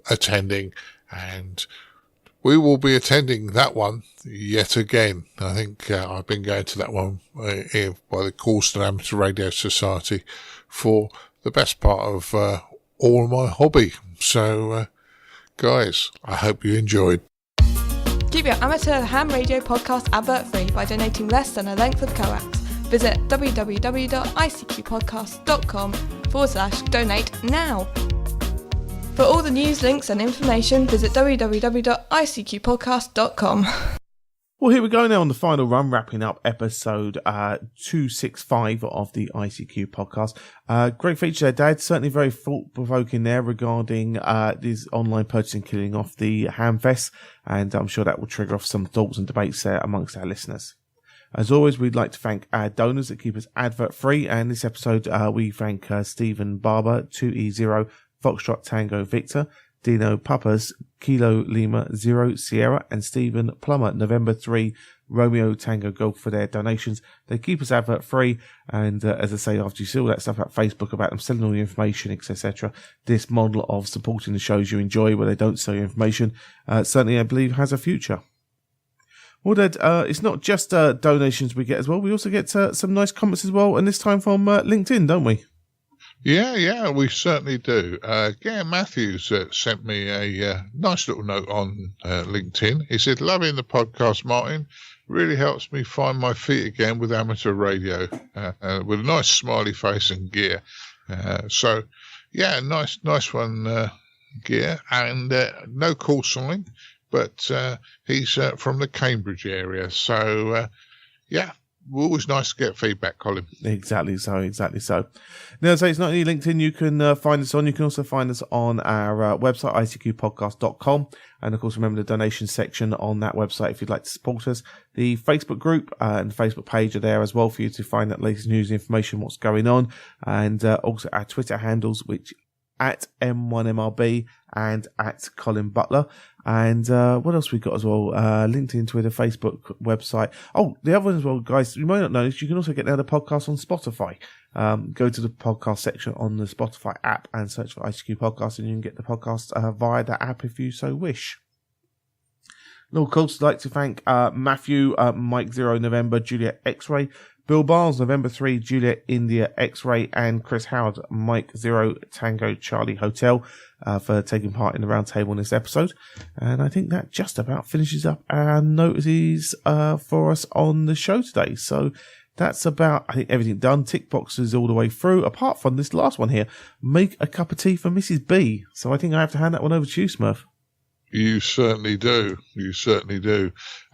B: attending, and we will be attending that one yet again. I think I've been going to that one by the Coulston Amateur Radio Society for the best part of all my hobby. So, guys, I hope you enjoyed.
C: Keep your amateur ham radio podcast advert free by donating less than a length of coax. Visit www.icqpodcast.com/donate now. For all the news, links and information, visit www.icqpodcast.com.
A: Well, here we go now on the final run, wrapping up episode 265 of the ICQ podcast. Great feature there, Dad. Certainly very thought-provoking there regarding this online purchasing killing off the Hamfests, and I'm sure that will trigger off some thoughts and debates there amongst our listeners. As always, we'd like to thank our donors that keep us advert-free, and this episode we thank Stephen Barber, 2E0 Foxtrot Tango Victor, Dino Papas, Kilo Lima 0 Sierra, and Stephen Plummer, November 3 Romeo Tango Golf, for their donations. They keep us advert free, and as I say, after you see all that stuff at Facebook about them selling all the information, etc., this model of supporting the shows you enjoy where they don't sell your information certainly, I believe, has a future. Well, Dad, it's not just donations we get as well. We also get some nice comments as well, and this time from LinkedIn, don't we?
B: Yeah, we certainly do. Gary Matthews sent me a nice little note on LinkedIn. He said, "Loving the podcast, Martin. Really helps me find my feet again with amateur radio," with a nice smiley face and gear. So, yeah, nice one, gear. And no call sign, but he's from the Cambridge area. So, yeah. Always nice to get feedback, Colin.
A: Exactly so. Now, so it's not only LinkedIn you can find us on. You can also find us on our website, icqpodcast.com. And, of course, remember the donation section on that website if you'd like to support us. The Facebook group and the Facebook page are there as well for you to find that latest news and information, what's going on. And also our Twitter handles, which at M1MRB and at Colin Butler. And what else we got as well? LinkedIn, Twitter, Facebook, website. Oh, the other one as well, guys, you might not know this, you can also get now the podcast on Spotify. Go to the podcast section on the Spotify app and search for ICQ Podcast, and you can get the podcast via that app if you so wish. And of course, I'd like to thank Matthew, Mike 0 November, Juliet X-Ray, Bill Barnes, November 3, Juliet India X-Ray, and Chris Howard, Mike 0 Tango Charlie Hotel, for taking part in the roundtable in this episode. And I think that just about finishes up our notices for us on the show today. So that's about, I think, everything done. Tick boxes all the way through, apart from this last one here. Make a cup of tea for Mrs. B. So I think I have to hand that one over to you, Smurf.
B: You certainly do.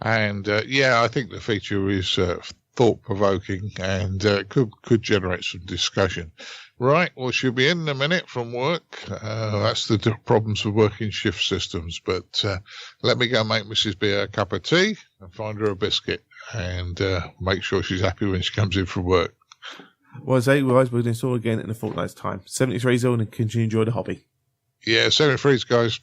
B: And yeah, I think the feature is thought-provoking and could generate some discussion. Right, well, she'll be in a minute from work. That's the problems of working shift systems. But let me go make Mrs. B a cup of tea and find her a biscuit. and make sure she's happy when she comes in from work.
A: Well, as we're going to install again in a fortnight's time. 73's on and continue to enjoy the hobby.
B: Yeah, 73's, guys.